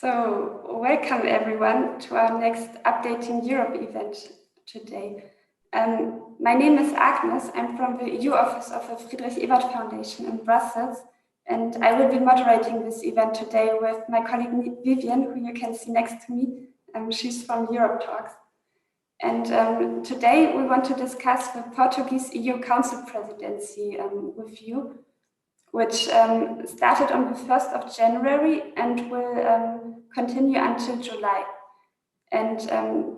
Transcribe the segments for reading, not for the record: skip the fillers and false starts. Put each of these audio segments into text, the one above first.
So, welcome everyone to our next Updating Europe event today. My name is Agnes. I'm from the EU Office of the Friedrich Ebert Foundation in Brussels, and I will be moderating this event today with my colleague Vivien, who you can see next to me. She's from EuropeTalks. And today we want to discuss the Portuguese EU Council Presidency with you, which started on the 1st of January and will continue until July. And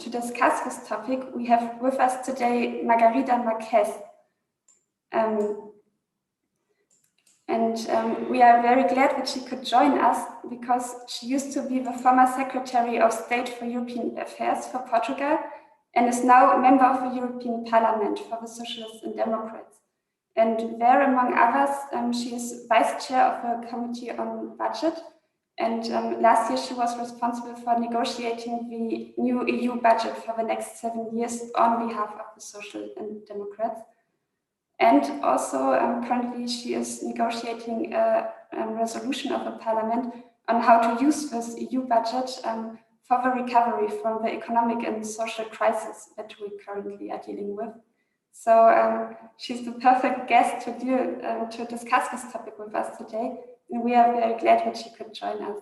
to discuss this topic, we have with us today Margarida Marques. We are very glad that she could join us because she used to be the former Secretary of State for European Affairs for Portugal and is now a member of the European Parliament for the Socialists and Democrats. And there, among others, she is vice chair of the Committee on Budget. And last year, she was responsible for negotiating the new EU budget for the next 7 years on behalf of the Social and Democrats. And also, currently, she is negotiating a resolution of the Parliament on how to use this EU budget for the recovery from the economic and social crisis that we currently are dealing with. So she's the perfect guest to discuss this topic with us today, and we are very glad that she could join us.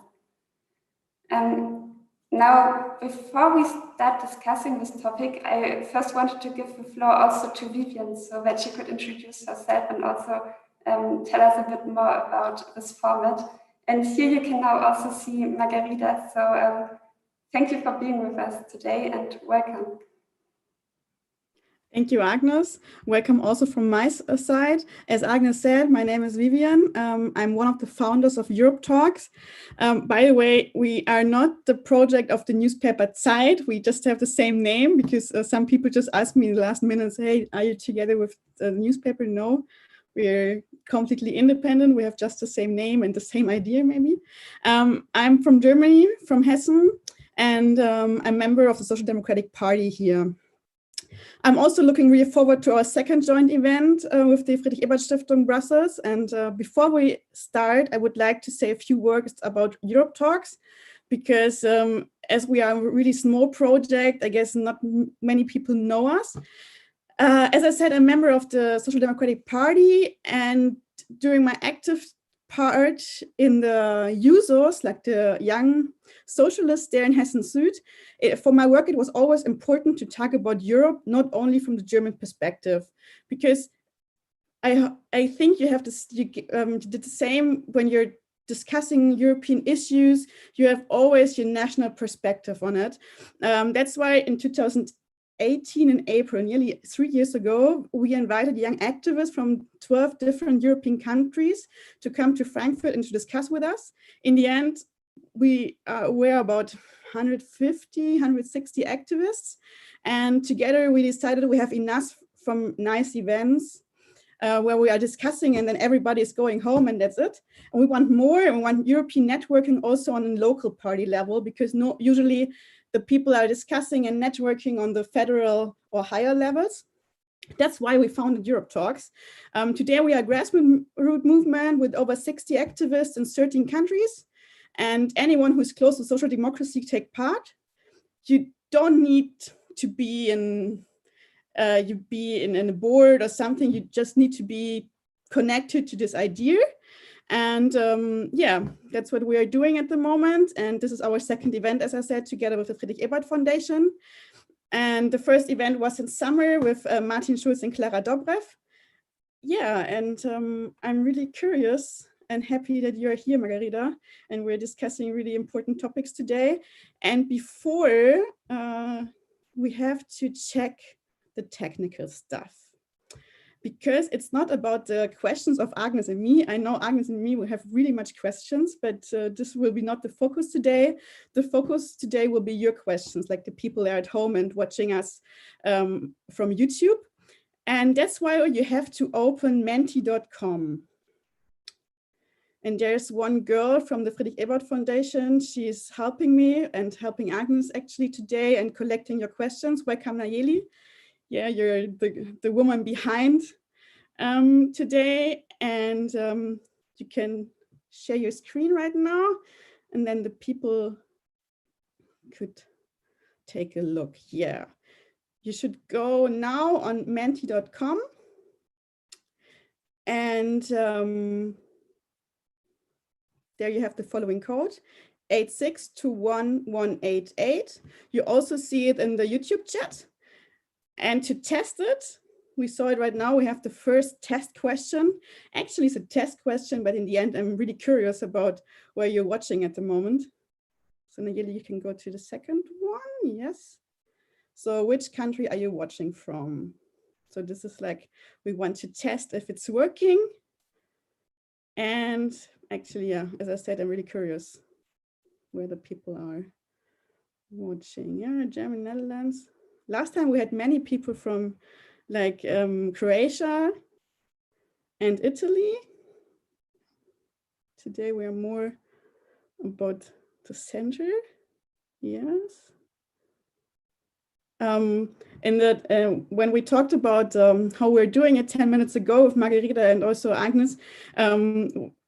Now, before we start discussing this topic, I first wanted to give the floor also to Vivien so that she could introduce herself and also tell us a bit more about this format. And here you can now also see Margarida. So thank you for being with us today and welcome. Thank you, Agnes. Welcome also from my side. As Agnes said, my name is Vivien. I'm one of the founders of EuropeTalks. By the way, we are not the project of the newspaper Zeit. We just have the same name because some people just ask me in the last minute, hey, are you together with the newspaper? No, we're completely independent. We have just the same name and the same idea, maybe. I'm from Germany, from Hessen, and I'm a member of the Social Democratic Party here. I'm also looking really forward to our second joint event with the Friedrich Ebert Stiftung Brussels. And before we start, I would like to say a few words about EuropeTalks, because as we are a really small project, I guess not many people know us. As I said, I'm a member of the Social Democratic Party, and during my active part in the USOs, like the Young Socialists there in Hessen Süd, for my work, it was always important to talk about Europe, not only from the German perspective, because I think you did the same when you're discussing European issues. You have always your national perspective on it. That's why in 2018 in April, nearly 3 years ago, we invited young activists from 12 different European countries to come to Frankfurt and to discuss with us. In the end, we were about 150, 160 activists. And together we decided we have enough from nice events where we are discussing and then everybody is going home and that's it. And we want more, and we want European networking also on a local party level, because usually the people are discussing and networking on the federal or higher levels. That's why we founded EuropeTalks. Today we are a grassroots movement with over 60 activists in 13 countries. And anyone who is close to social democracy take part. You don't need to be in a board or something. You just need to be connected to this idea. And yeah, that's what we are doing at the moment. And this is our second event, as I said, together with the Friedrich Ebert Foundation. And the first event was in summer with Martin Schulz and Clara Dobrev. Yeah, and I'm really curious and happy that you're here, Margarida, and we're discussing really important topics today. And before, we have to check the technical stuff, because it's not about the questions of Agnes and me. I know Agnes and me will have really much questions, but this will be not the focus today. The focus today will be your questions, like the people that are at home and watching us from YouTube. And that's why you have to open menti.com. And there's one girl from the Friedrich Ebert Foundation. She's helping me and helping Agnes actually today and collecting your questions. Welcome, Nayeli. Yeah, you're the woman behind today. And you can share your screen right now. And then the people could take a look. Yeah, you should go now on menti.com and there you have the following code, 8621188. You also see it in the YouTube chat. And to test it, we saw it right now, we have the first test question. Actually, it's a test question, but in the end, I'm really curious about where you're watching at the moment. So Nayeli, you can go to the second one, yes. So which country are you watching from? So this is like, we want to test if it's working. And actually, yeah, as I said, I'm really curious where the people are watching. Yeah, Germany, Netherlands. Last time we had many people from like Croatia and Italy. Today we are more about the center. Yes. When we talked about how we're doing it 10 minutes ago with Margarida and also Agnes,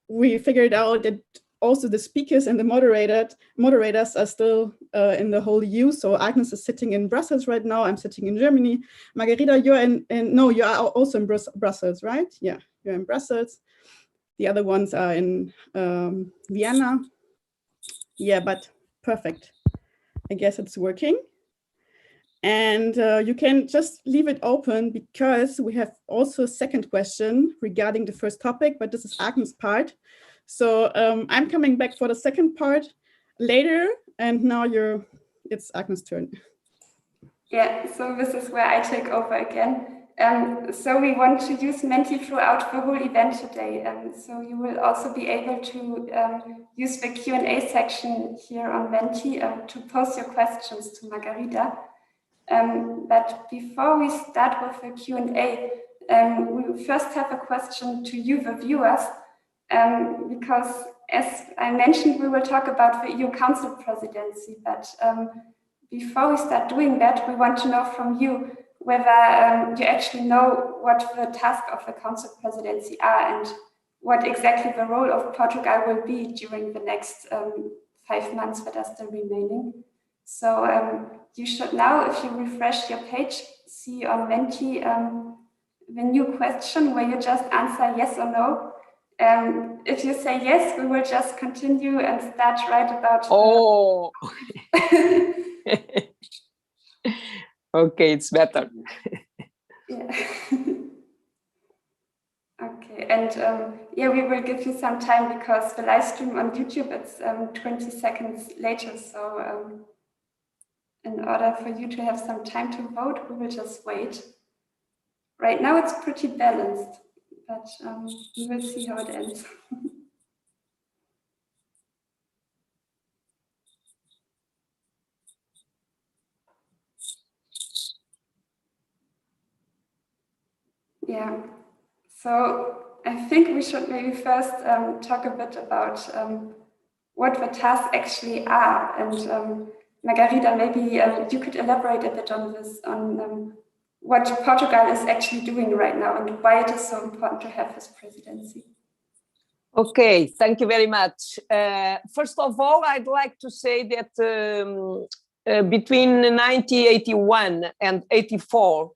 we figured out that also the speakers and the moderators are still in the whole EU. So Agnes is sitting in Brussels right now. I'm sitting in Germany. Margarida, you're no, you are also in Brussels, right? Yeah, you're in Brussels. The other ones are in Vienna. Yeah, but perfect. I guess it's working. And you can just leave it open because we have also a second question regarding the first topic, but this is Agnes' part. So I'm coming back for the second part later, and now it's Agnes' turn. Yeah, so this is where I take over again. So we want to use Menti throughout the whole event today. So you will also be able to use the Q&A section here on Menti to pose your questions to Margarida. But before we start with the Q&A, we first have a question to you, the viewers, because as I mentioned, we will talk about the EU Council Presidency, but before we start doing that, we want to know from you whether you actually know what the task of the Council Presidency are and what exactly the role of Portugal will be during the next 5 months that are still remaining. So you should now, if you refresh your page, see on Menti the new question where you just answer yes or no. If you say yes, we will just continue and start right about. Oh, okay, it's better. Yeah. Okay, and yeah, we will give you some time because the live stream on YouTube it's 20 seconds later. So in order for you to have some time to vote, we will just wait. Right now it's pretty balanced, but we will see how it ends. Yeah, so I think we should maybe first talk a bit about what the tasks actually are. And Margarida, maybe you could elaborate a bit on this, on what Portugal is actually doing right now and why it is so important to have this presidency. Okay, thank you very much. First of all, I'd like to say that between 1981 and 84,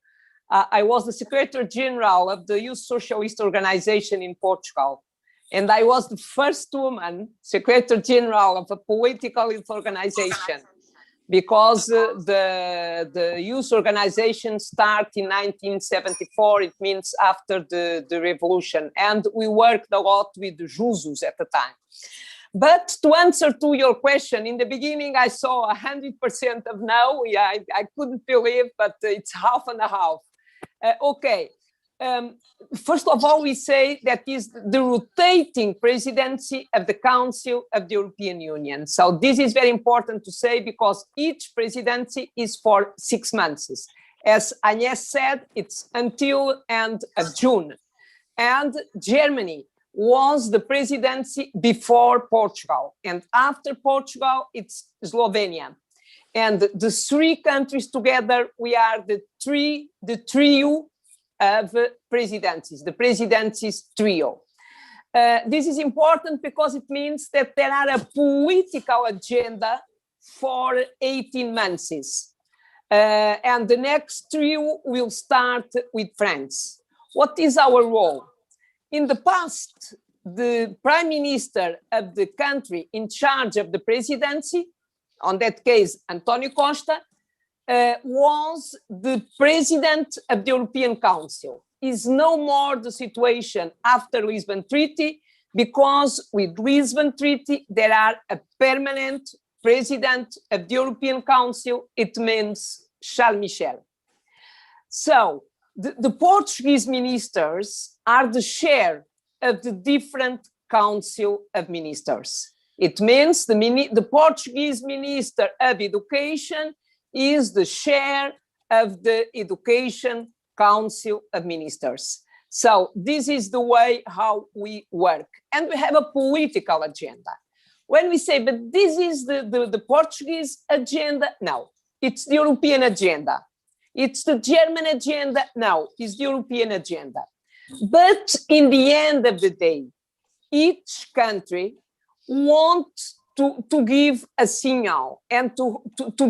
I was the Secretary General of the Youth Socialist Organization in Portugal. And I was the first woman Secretary General of a political youth organization, because the youth organization started in 1974, it means after the revolution. And we worked a lot with Jusos at the time. But to answer to your question, in the beginning, I saw 100% of no. Yeah, I couldn't believe, but it's half and a half. Okay. First of all, we say that is the rotating presidency of the Council of the European Union. So this is very important to say because each presidency is for 6 months. As Agnes said, it's until end of June. And Germany was the presidency before Portugal. And after Portugal, it's Slovenia. And the 3 countries together, we are the trio of presidencies, the presidencies trio. This is important because it means that there are a political agenda for 18 months. And the next trio will start with France. What is our role? In the past, the prime minister of the country in charge of the presidency, on that case, António Costa, was the president of the European Council. Is no more the situation after Lisbon Treaty, because with Lisbon Treaty, there are a permanent president of the European Council. It means Charles Michel. So the Portuguese ministers are the chair of the different Council of Ministers. It means the Portuguese Minister of Education is the chair of the Education Council of Ministers. So this is the way how we work. And we have a political agenda. When we say, but this is the Portuguese agenda, no, it's the European agenda. It's the German agenda, no, it's the European agenda. But in the end of the day, each country wants to give a signal and to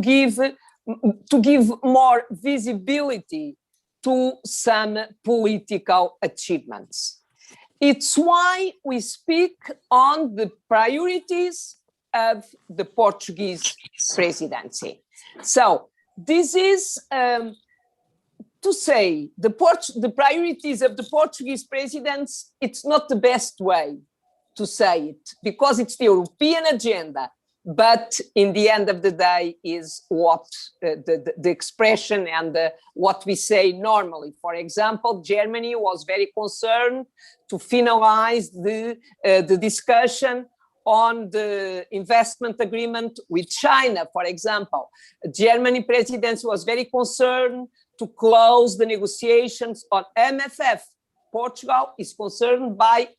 give more visibility to some political achievements. It's why we speak on the priorities of the Portuguese presidency. So this is to say the priorities of the Portuguese presidency. It's not the best way to say it, because it's the European agenda, but in the end of the day is what the expression and what we say normally. For example, Germany was very concerned to finalize the discussion on the investment agreement with China, for example. Germany presidency was very concerned to close the negotiations on MFF. Portugal is concerned by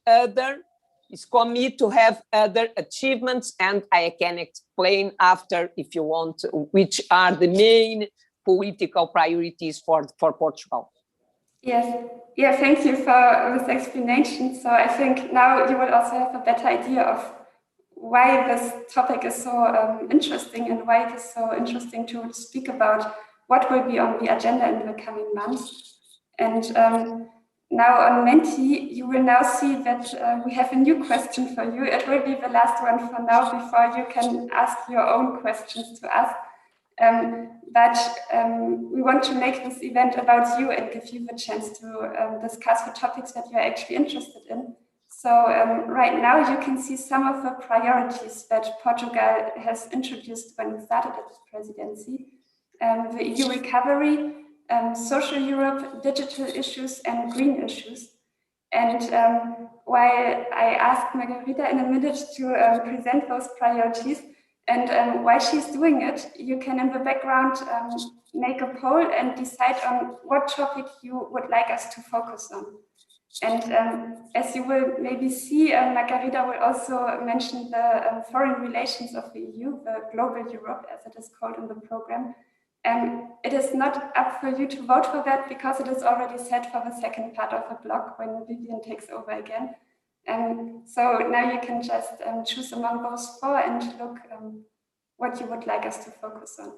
is committed to have other achievements, and I can explain after, if you want, which are the main political priorities for Portugal. Yes, yeah, thank you for this explanation. So I think now you will also have a better idea of why this topic is so interesting and why it is so interesting to speak about what will be on the agenda in the coming months. And now on Menti, you will now see that we have a new question for you. It will be the last one for now before you can ask your own questions to us. But we want to make this event about you and give you the chance to discuss the topics that you're actually interested in. So right now you can see some of the priorities that Portugal has introduced when it started its presidency. The EU recovery, social Europe, digital issues, and green issues. And while I ask Margarida in a minute to present those priorities, and while she's doing it, you can in the background make a poll and decide on what topic you would like us to focus on. And as you will maybe see, Margarida will also mention the foreign relations of the EU, the global Europe, as it is called in the program. It is not up for you to vote for that because it is already set for the second part of the block when Vivien takes over again. So now you can just choose among those four and look what you would like us to focus on.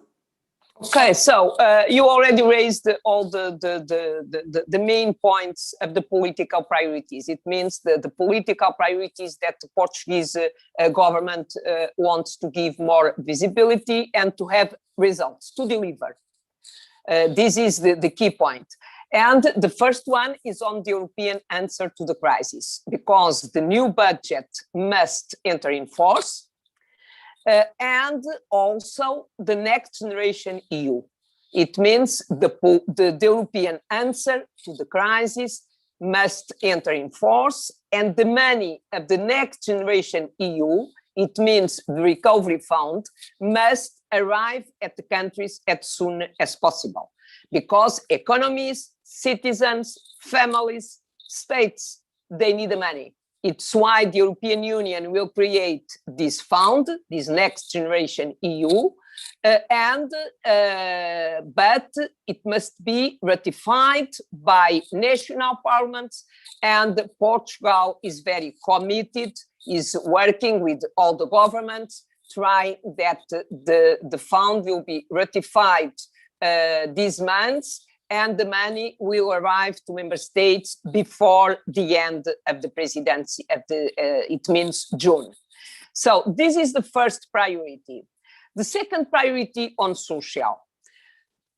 Okay, so you already raised all the main points of the political priorities. It means the political priorities that the Portuguese government wants to give more visibility and to have results, to deliver. This is the key point. And the first one is on the European answer to the crisis, because the new budget must enter in force. And also the next generation EU. It means the European answer to the crisis must enter in force, and the money of the next generation EU, it means the recovery fund, must arrive at the countries as soon as possible, because economies, citizens, families, states, they need the money. It's why the European Union will create this fund, this next generation EU, but it must be ratified by national parliaments, and Portugal is very committed, is working with all the governments try that the fund will be ratified this month, and the money will arrive to member states before the end of the presidency, it means June. So this is the first priority. The second priority on social.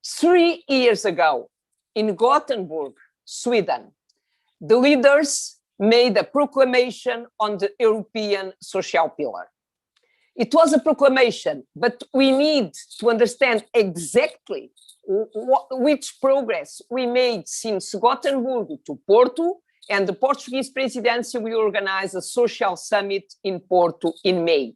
3 years ago in Gothenburg, Sweden, the leaders made a proclamation on the European social pillar. It was a proclamation, but we need to understand exactly which progress we made since Gothenburg to Porto, and the Portuguese presidency will organize a social summit in Porto in May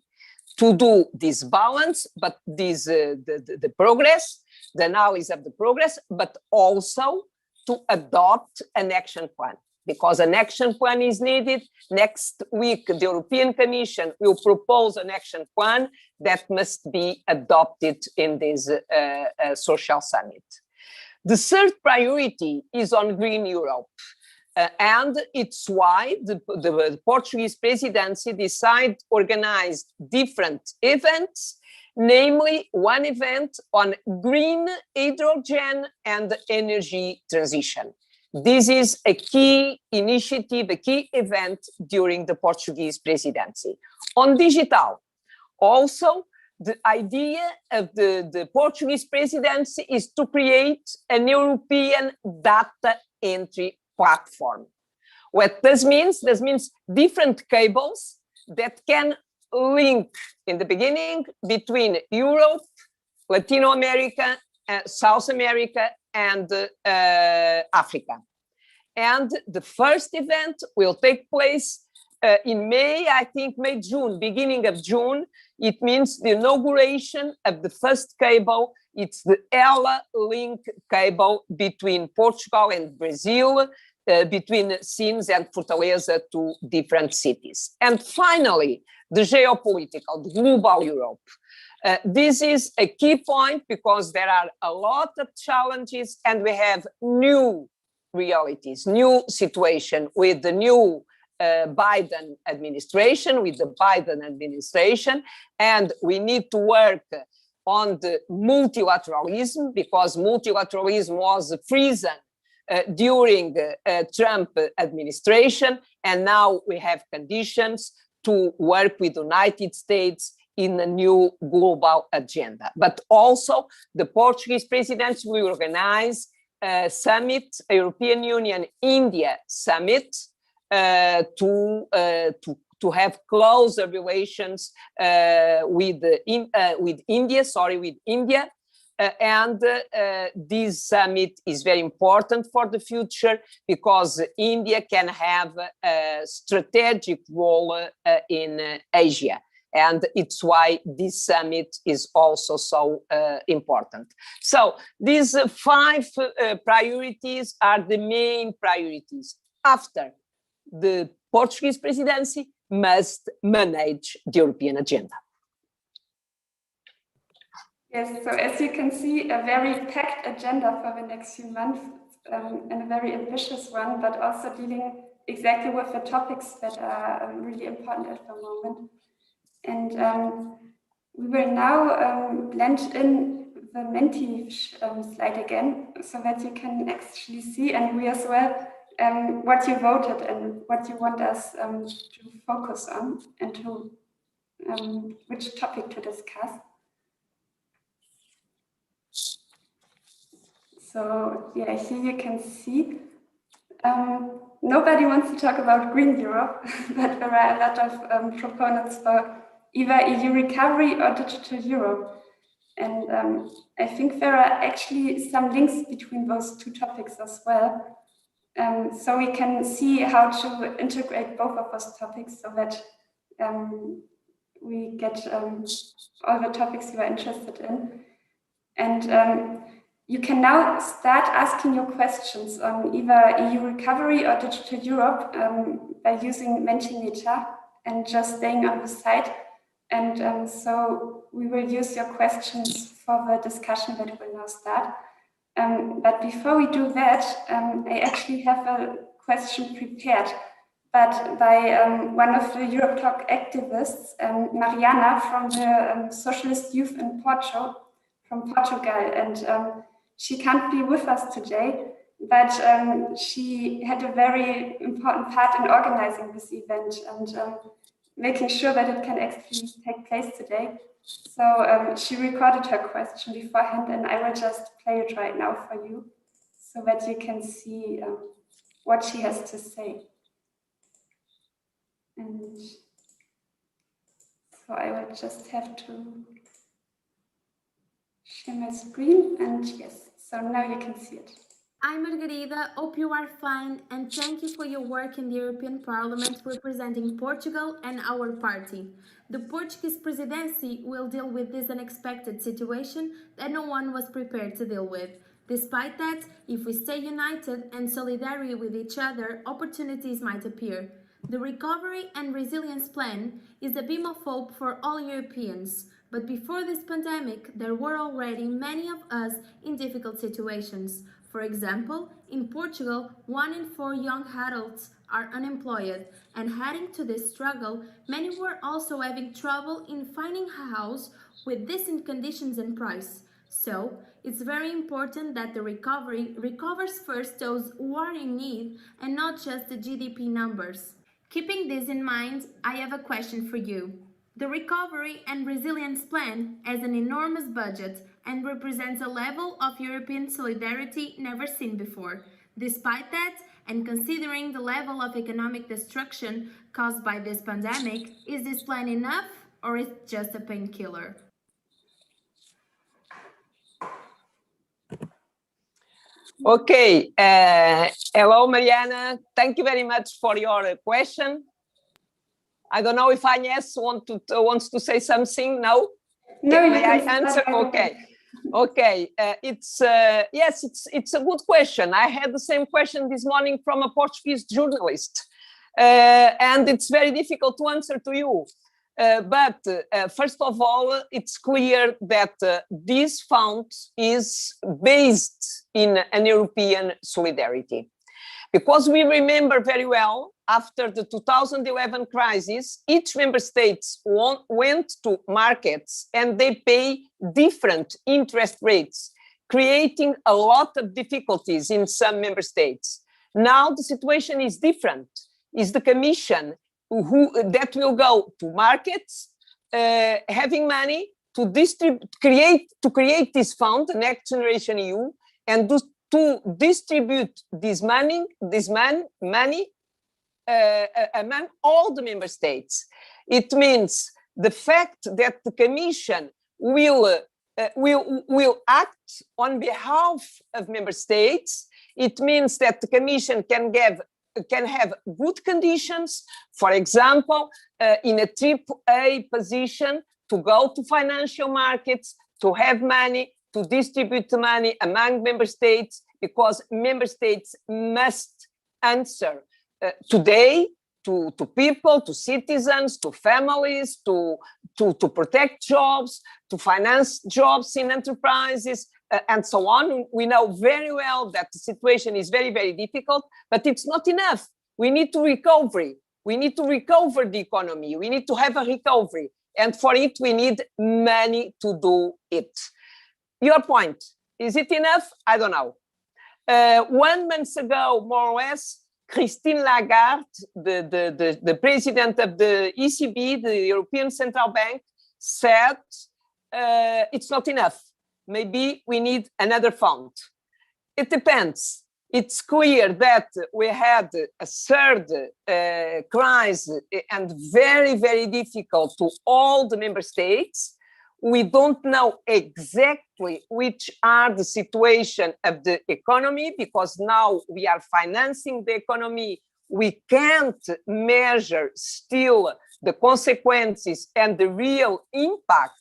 to do this balance, but this the progress, the analysis of the progress, but also to adopt an action plan, because an action plan is needed. Next week, the European Commission will propose an action plan that must be adopted in this social summit. The third priority is on Green Europe. And it's why the Portuguese presidency decided to organize different events, namely one event on green hydrogen and energy transition. This is a key initiative, a key event during the Portuguese presidency. On digital, also, the idea of the Portuguese presidency is to create an European data entry platform. What this means different cables that can link in the beginning between Europe, Latin America, South America, and Africa. And the first event will take place in May, I think May, June, beginning of June. It means the inauguration of the first cable. It's the ELA link cable between Portugal and Brazil, between Sines and Fortaleza, to different cities. And finally, the geopolitical, the global Europe. This is a key point because there are a lot of challenges and we have new realities, new situation with the new Biden administration, and we need to work on the multilateralism, because multilateralism was frozen during the Trump administration, and now we have conditions to work with the United States in a new global agenda. But also the Portuguese presidency will organize a summit, a European Union-India summit, to have closer relations with India. And this summit is very important for the future because India can have a strategic role in Asia. And it's why this summit is also so important. So these 5 priorities are the main priorities. After, the Portuguese presidency must manage the European agenda. Yes, so as you can see, a very packed agenda for the next few months, and a very ambitious one, but also dealing exactly with the topics that are really important at the moment. And we will now blend in the Menti slide again, so that you can actually see, and we as well, what you voted and what you want us to focus on, and to which topic to discuss. So yeah, here you can see nobody wants to talk about Green Europe, but there are a lot of proponents for either EU recovery or digital Europe. And I think there are actually some links between those two topics as well. So we can see how to integrate both of those topics so that we get all the topics you are interested in. And you can now start asking your questions on either EU recovery or digital Europe by using Mentimeter and just staying on the site. And so we will use your questions for the discussion that will now start. But before we do that, I actually have a question prepared but by one of the EuropeTalk activists, Mariana from the Socialist Youth in from Portugal. And she can't be with us today, but she had a very important part in organizing this event and making sure that it can actually take place today. So she recorded her question beforehand, and I will just play it right now for you so that you can see what she has to say. And so I will just have to share my screen, and yes, so now you can see it. I'm Margarida, hope you are fine, and thank you for your work in the European Parliament representing Portugal and our party. The Portuguese presidency will deal with this unexpected situation that no one was prepared to deal with. Despite that, if we stay united and solidary with each other, opportunities might appear. The Recovery and Resilience Plan is a beam of hope for all Europeans. But before this pandemic, there were already many of us in difficult situations. For example, in Portugal, 1 in 4 young adults are unemployed, and heading to this struggle, many were also having trouble in finding a house with decent conditions and price. So, it's very important that the recovery recovers first those who are in need and not just the GDP numbers. Keeping this in mind, I have a question for you. The Recovery and Resilience Plan has an enormous budget and represents a level of European solidarity never seen before. Despite that, and considering the level of economic destruction caused by this pandemic, is this plan enough or is it just a painkiller? Okay, hello Mariana, thank you very much for your question. I don't know if Agnes wants to say something. No? No, May I answer? Okay. Okay. Yes, it's a good question. I had the same question this morning from a Portuguese journalist, and it's very difficult to answer to you. But first of all, it's clear that this fund is based in an European solidarity. Because we remember very well, after the 2011 crisis, each member state went to markets and they pay different interest rates, creating a lot of difficulties in some member states. Now the situation is different. It's the Commission that will go to markets, having money to create this fund, the Next Generation EU, and to distribute this money among all the member states. It means the fact that the Commission will act on behalf of member states. It means that the Commission can have good conditions, for example, in a AAA position to go to financial markets, to have money, to distribute the money among member states, because member states must answer today to people, to citizens, to families, to protect jobs, to finance jobs in enterprises, and so on. We know very well that the situation is very, very difficult, but it's not enough. We need to recover. We need to recover the economy. We need to have a recovery. And for it, we need money to do it. Your point, is it enough? I don't know. 1 month ago, more or less, Christine Lagarde, the president of the ECB, the European Central Bank, said it's not enough. Maybe we need another fund. It depends. It's clear that we had a third crisis and very, very difficult to all the member states. We don't know exactly which are the situation of the economy, because now we are financing the economy. We can't measure still the consequences and the real impact.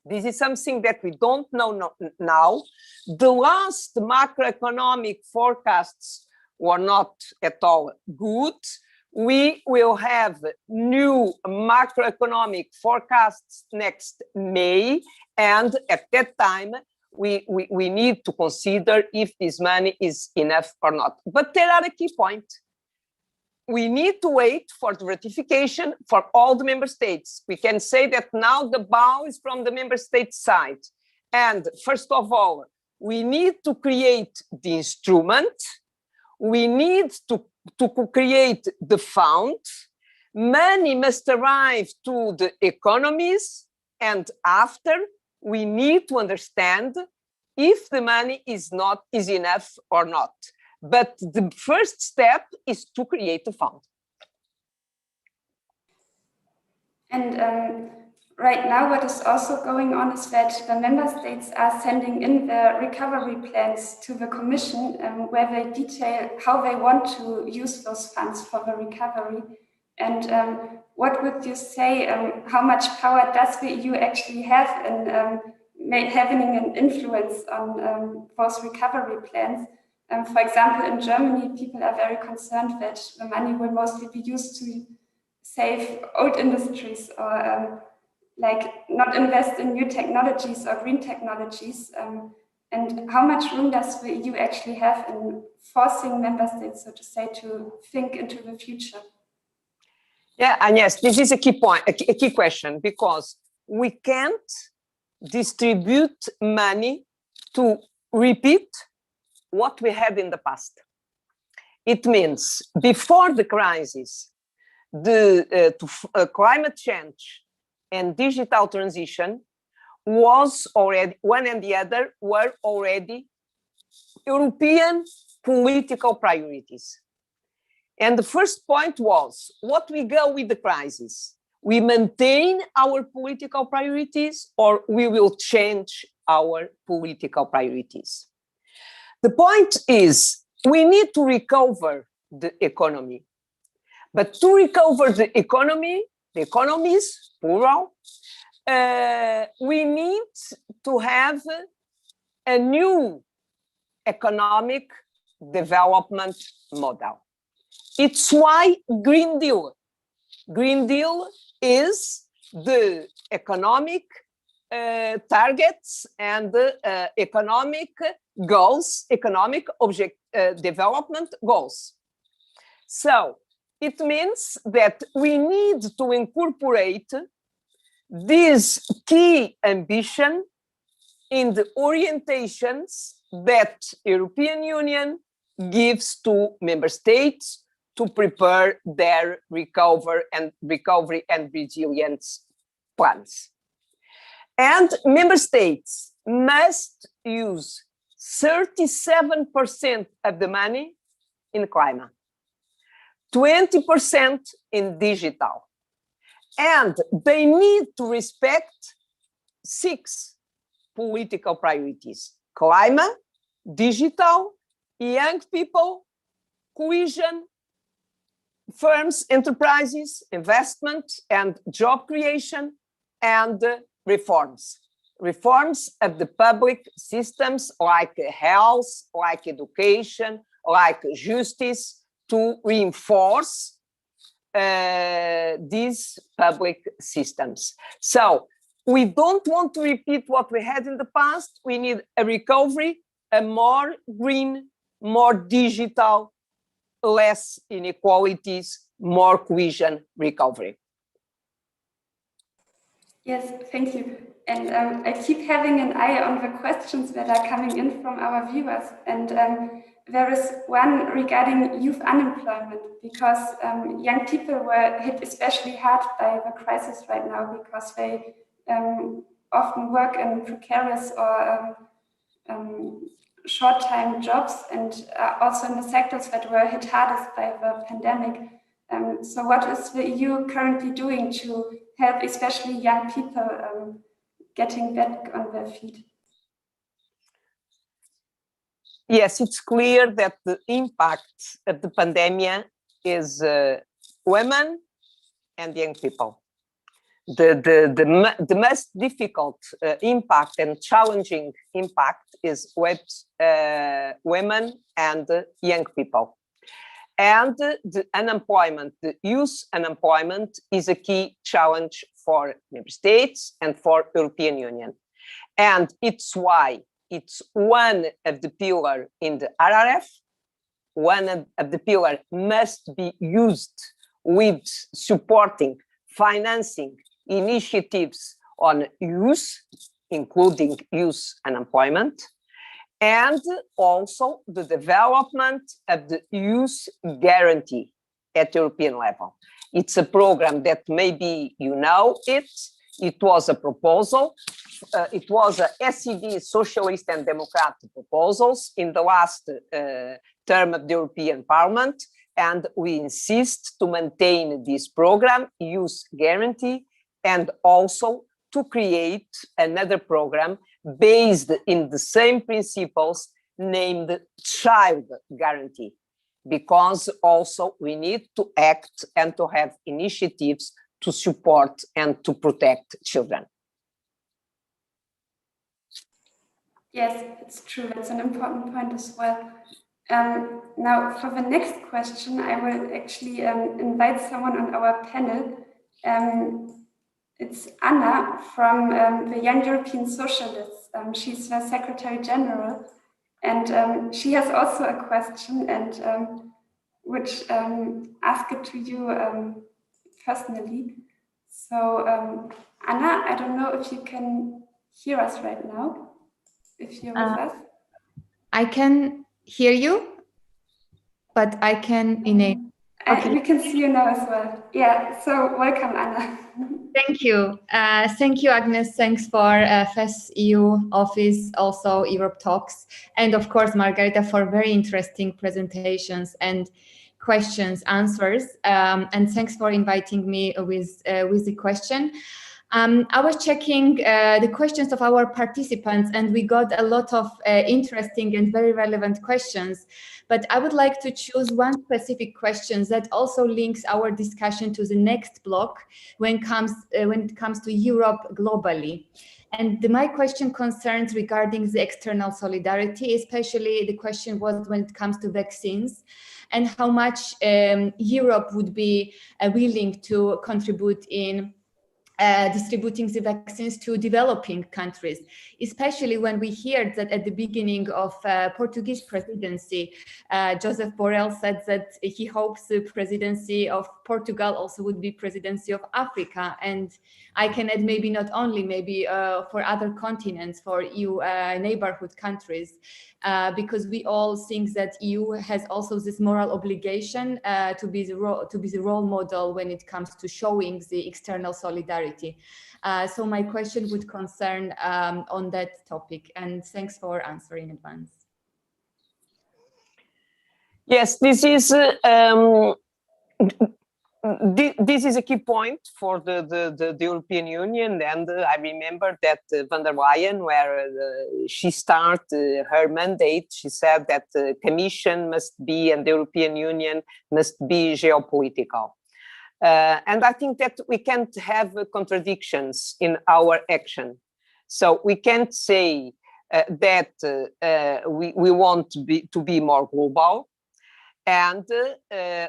This is something that we don't know now. The last macroeconomic forecasts were not at all good. We will have new macroeconomic forecasts next May, and at that time, we need to consider if this money is enough or not. But there are a key point. we need to wait for the ratification for all the member states. We can say that now the ball is from the member state side. And first of all, we need to create the instrument. We need to create the fund. Money must arrive to the economies. And after, we need to understand if the money is enough or not. But the first step is to create a fund. And right now, what is also going on is that the member states are sending in their recovery plans to the Commission, where they detail how they want to use those funds for the recovery. And what would you say, how much power does the EU actually have in having an influence on those recovery plans? For example, in Germany, people are very concerned that the money will mostly be used to save old industries or like not invest in new technologies or green technologies. And how much room does the EU actually have in forcing member states, so to say, to think into the future? Yeah, and yes, this is a key point, a key question, because we can't distribute money to repeat what we had in the past. It means before the crisis, climate change and digital transition was already, one and the other were already European political priorities. And the first point was, what we go with the crisis? We maintain our political priorities or we will change our political priorities? The point is, we need to recover the economy. But to recover the economies, plural, we need to have a new economic development model. It's why Green Deal. Green Deal is the economic targets and the economic goals, economic development goals. So it means that we need to incorporate this key ambition in the orientations that European Union gives to member states to prepare their recovery and resilience plans. And member states must use 37% of the money in climate, 20% in digital, and they need to respect 6 political priorities: climate, digital, young people, cohesion, firms, enterprises, investment and job creation, and reforms. Reforms of the public systems like health, like education, like justice, to reinforce these public systems. So we don't want to repeat what we had in the past. We need a recovery, a more green, more digital, less inequalities, more cohesion recovery. Yes, thank you. And I keep having an eye on the questions that are coming in from our viewers. And there is one regarding youth unemployment, because young people were hit especially hard by the crisis right now, because they often work in precarious or short-time jobs, and also in the sectors that were hit hardest by the pandemic. So what is the EU currently doing to help especially young people getting back on their feet? Yes, it's clear that the impact of the pandemic is women and young people. The most difficult impact and challenging impact is with women and young people. And the unemployment, the youth unemployment, is a key challenge for member states and for European Union. And it's why it's one of the pillars in the RRF, one of the pillars must be used with supporting, financing initiatives on youth, including youth unemployment, and also the development of the youth guarantee at European level. It's a program that maybe you know it. It was a proposal. It was a SED, Socialist and Democratic proposals in the last term of the European Parliament. And we insist to maintain this program, Youth Guarantee, and also to create another program based in the same principles named Child Guarantee, because also we need to act and to have initiatives to support and to protect children. Yes, it's true. That's an important point as well. Now, for the next question, I will actually invite someone on our panel. It's Anna from the Young European Socialists. She's the Secretary General, and she has also a question, and which ask it to you personally. So, Anna, I don't know if you can hear us right now, if you're with us. I can hear you, but I can enable. Okay. We can see you now as well. Yeah, so welcome, Anna. Thank you. Thank you, Agnes. Thanks for FES EU Office, also EuropeTalks, and of course, Margarida, for very interesting presentations and questions, answers. And thanks for inviting me with the question. I was checking the questions of our participants, and we got a lot of interesting and very relevant questions. But I would like to choose one specific question that also links our discussion to the next block when it comes to Europe globally. And my question concerns regarding the external solidarity, especially the question was when it comes to vaccines, and how much Europe would be willing to contribute in distributing the vaccines to developing countries, especially when we heard that at the beginning of Portuguese presidency, Joseph Borrell said that he hopes the presidency of Portugal also would be presidency of Africa. And I can add maybe not only, maybe for other continents, for EU neighborhood countries, because we all think that EU has also this moral obligation to be the role model when it comes to showing the external solidarity. So my question would concern on that topic, and thanks for answering in advance. Yes, this is a key point for the European Union, and I remember that von der Leyen, where she started her mandate, she said that the Commission must be and the European Union must be geopolitical. And I think that we can't have contradictions in our action. So we can't say that we want to be more global. And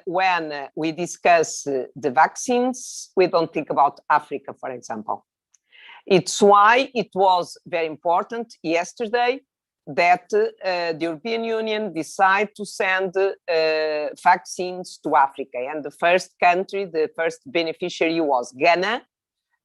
when we discuss the vaccines, we don't think about Africa, for example. It's why it was very important yesterday that the European Union decided to send vaccines to Africa. And the first country, the first beneficiary was Ghana.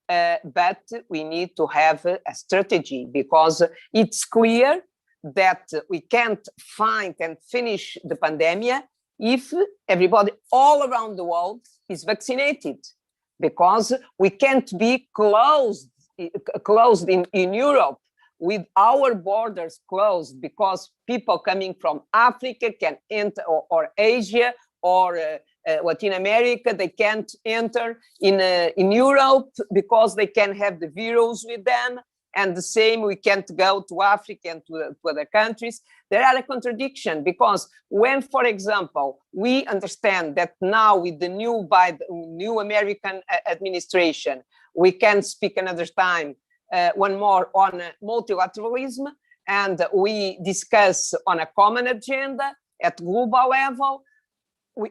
But we need to have a strategy, because it's clear that we can't find and finish the pandemic if everybody all around the world is vaccinated, because we can't be closed in Europe with our borders closed, because people coming from Africa can enter, or Asia, or Latin America, they can't enter in Europe because they can have the virus with them. And the same, we can't go to Africa and to other countries. There are a contradiction, because when, for example, we understand that now with the new American administration, we can speak another time, one more on multilateralism, and we discuss on a common agenda at global level,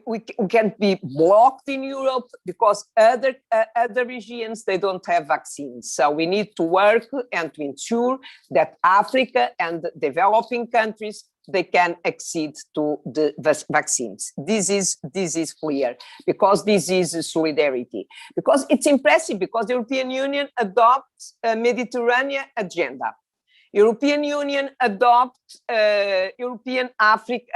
we can't be blocked in Europe because other regions, they don't have vaccines. So we need to work and to ensure that Africa and developing countries, they can accede to the vaccines. This is clear, because this is solidarity. Because it's impressive, because the European Union adopts a Mediterranean agenda. European Union adopts European African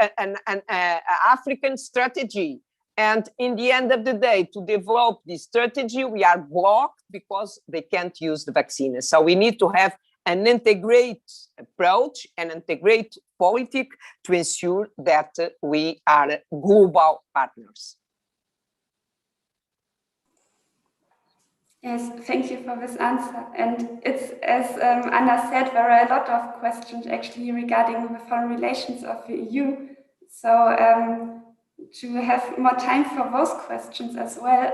strategy. And in the end of the day, to develop this strategy, we are blocked because they can't use the vaccine. So we need to have an integrated approach and integrated policy to ensure that we are global partners. Yes, thank you for this answer. And it's, as Anna said, there are a lot of questions actually regarding the foreign relations of the EU. So to have more time for those questions as well,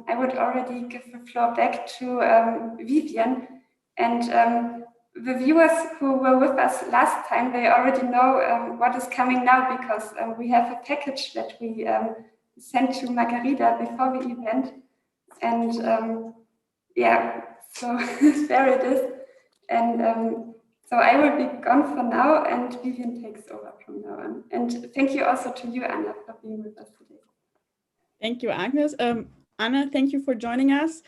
I would already give the floor back to Vivien. And the viewers who were with us last time, they already know what is coming now, because we have a package that we sent to Margarida before the event. And yeah, so there it is. And so I will be gone for now, and Vivien takes over from now on. And thank you also to you, Anna, for being with us today. Thank you, Agnes. Anna, thank you for joining us.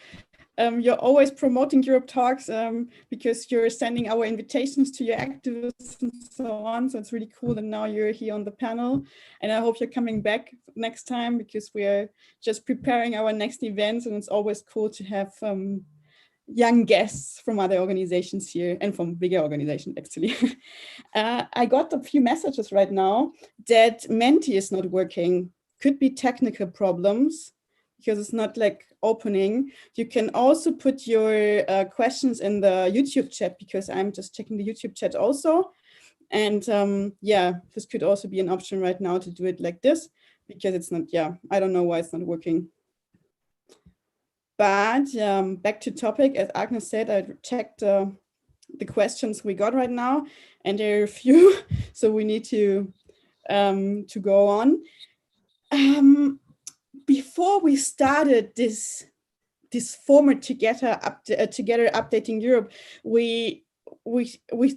You're always promoting EuropeTalks because you're sending our invitations to your activists and so on. So it's really cool that now you're here on the panel. And I hope you're coming back next time, because we are just preparing our next events. And it's always cool to have young guests from other organizations here, and from bigger organizations, actually. I got a few messages right now that Menti is not working. Could be technical problems, because it's not like opening. You can also put your questions in the YouTube chat, because I'm just checking the YouTube chat also. And yeah, this could also be an option right now to do it like this, because it's not, yeah, I don't know why it's not working. But back to topic, as Agnes said, I checked the questions we got right now, and there are a few, so we need to go on. Before we started this format together updating Europe, we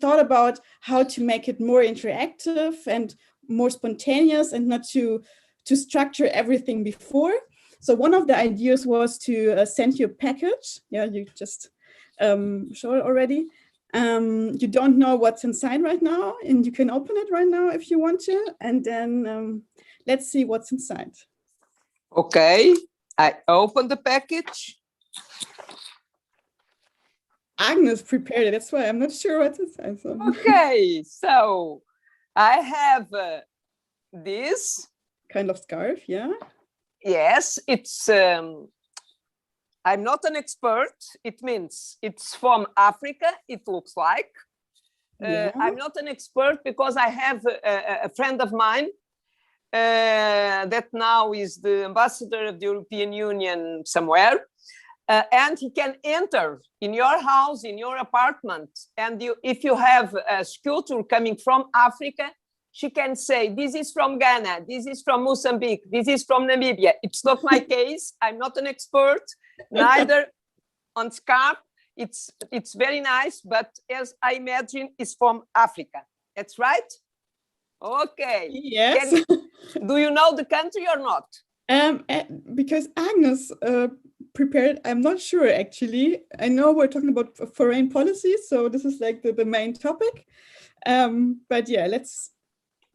thought about how to make it more interactive and more spontaneous, and not to structure everything before. So one of the ideas was to send you a package. Yeah, you just showed it already. You don't know what's inside right now, and you can open it right now if you want to. And then let's see what's inside. Okay, I opened the package. Agnes prepared it. That's why I'm not sure what's inside. So. Okay, so I have this kind of scarf, yeah. Yes, it's, I'm not an expert. It means it's from Africa, it looks like. Yeah. I'm not an expert because I have a friend of mine that now is the ambassador of the European Union somewhere. And he can enter in your house, in your apartment. And if you have a sculpture coming from Africa, she can say, this is from Ghana, this is from Mozambique, this is from Namibia. It's not my case. I'm not an expert, neither on scarf. It's very nice, but as I imagine, it's from Africa. That's right? Okay. Yes. Do you know the country or not? Because Agnes prepared, I'm not sure actually. I know we're talking about foreign policy, so this is like the main topic. But yeah, let's.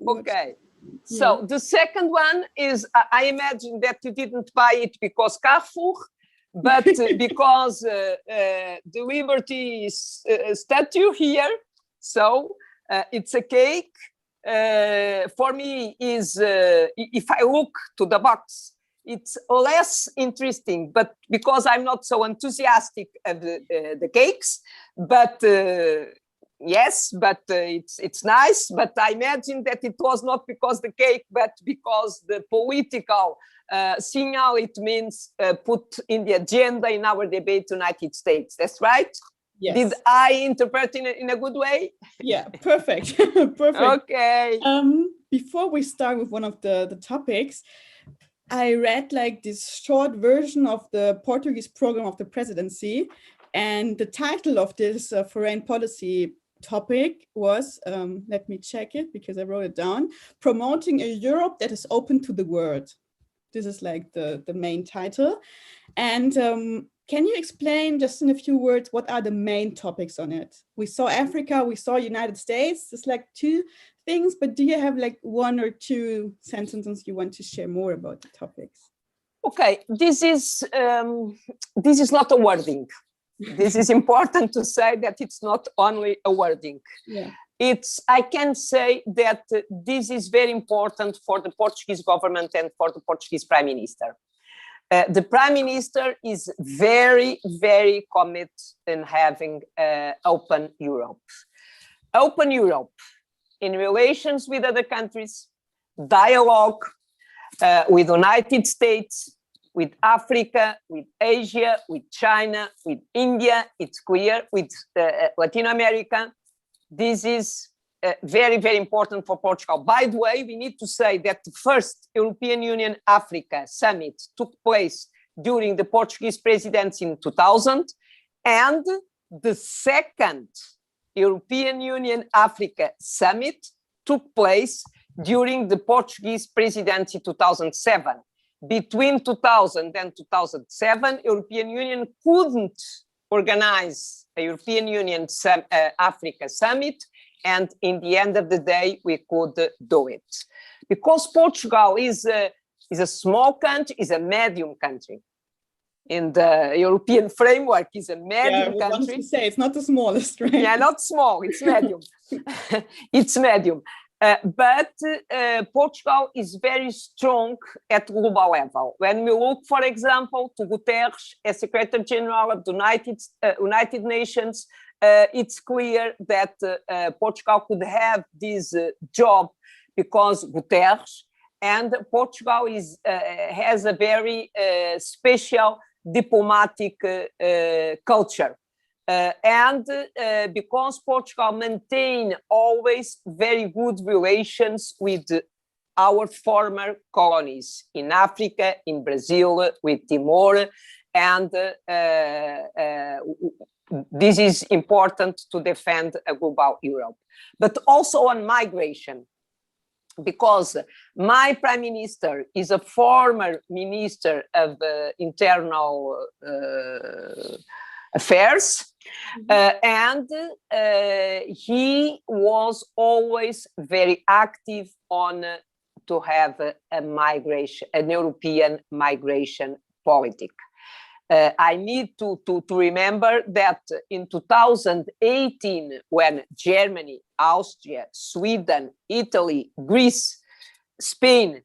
Okay. So the second one is, I imagine that you didn't buy it because Carrefour, but because the Liberty statue here. So it's a cake. For me is, if I look to the box, it's less interesting, but because I'm not so enthusiastic of the cakes, but yes, but it's nice. But I imagine that it was not because the cake, but because the political signal it means put in the agenda in our debate United States. That's right? Yes. Did I interpret in a good way? Yeah, perfect. Perfect. Okay. Before we start with one of the topics, I read like this short version of the Portuguese program of the presidency, and the title of this foreign policy topic was, let me check it because I wrote it down, Promoting a Europe that is Open to the World. This is like the main title. And can you explain just in a few words, what are the main topics on it? We saw Africa, we saw United States, it's like two things, but do you have like one or two sentences you want to share more about the topics? Okay, this is not a wording. This is important to say that it's not only a wording. Yeah. I can say that this is very important for the Portuguese government and for the Portuguese Prime Minister. The Prime Minister is very, very committed in having open Europe. Open Europe in relations with other countries, dialogue with the United States, with Africa, with Asia, with China, with India, it's clear, with Latin America. This is very, very important for Portugal. By the way, we need to say that the first European Union Africa summit took place during the Portuguese presidency in 2000, and the second European Union Africa summit took place during the Portuguese presidency 2007. Between 2000 and 2007, European Union couldn't organize a European Union Africa summit, and in the end of the day, we could do it. Because Portugal is a small country, is a medium country. In the European framework, is a medium country. To say it's not the smallest, right? Yeah, not small, it's medium. It's medium. But Portugal is very strong at global level. When we look, for example, to Guterres as Secretary General of the United Nations, it's clear that Portugal could have this job because Guterres, and Portugal has a very special diplomatic culture. And because Portugal maintains always very good relations with our former colonies in Africa, in Brazil, with Timor, and this is important to defend a global Europe. But also on migration, because my Prime Minister is a former Minister of Internal Affairs, and he was always very active on to have an European migration policy. I need to remember that in 2018, when Germany, Austria, Sweden, Italy, Greece, Spain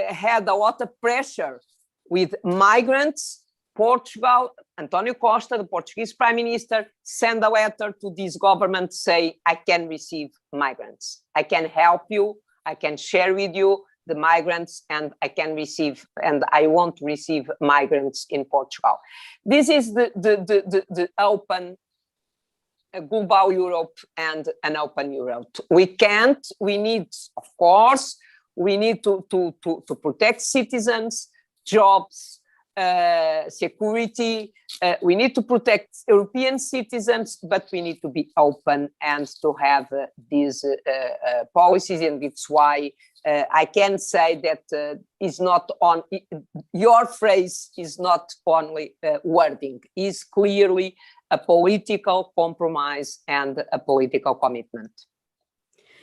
had a lot of pressure with migrants, Portugal, António Costa, the Portuguese Prime Minister, sent a letter to this government saying, I can receive migrants. I can help you. I can share with you the migrants, and I can receive, and I want to receive migrants in Portugal. This is the open global Europe and an open Europe. We need, of course, we need to protect citizens, jobs, security. We need to protect European citizens, but we need to be open and to have these policies, and it's why I can say that is not on your phrase is not only wording, is clearly a political compromise and a political commitment.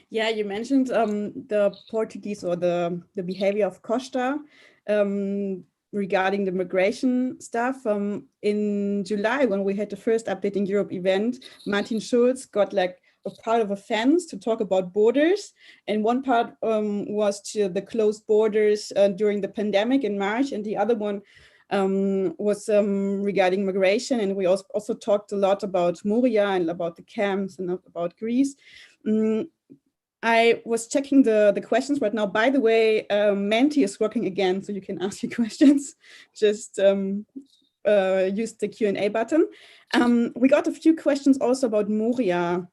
Yeah, you mentioned the Portuguese or the behavior of Costa regarding the migration stuff. In July, when we had the first Update in Europe event, Martin Schulz got like a part of a fence to talk about borders, and one part was to the closed borders during the pandemic in March, and the other one was regarding migration. And we also talked a lot about Moria and about the camps and about Greece. I was checking the questions right now. By the way, Menti is working again, so you can ask your questions. Just use the Q&A button. We got a few questions also about Moria.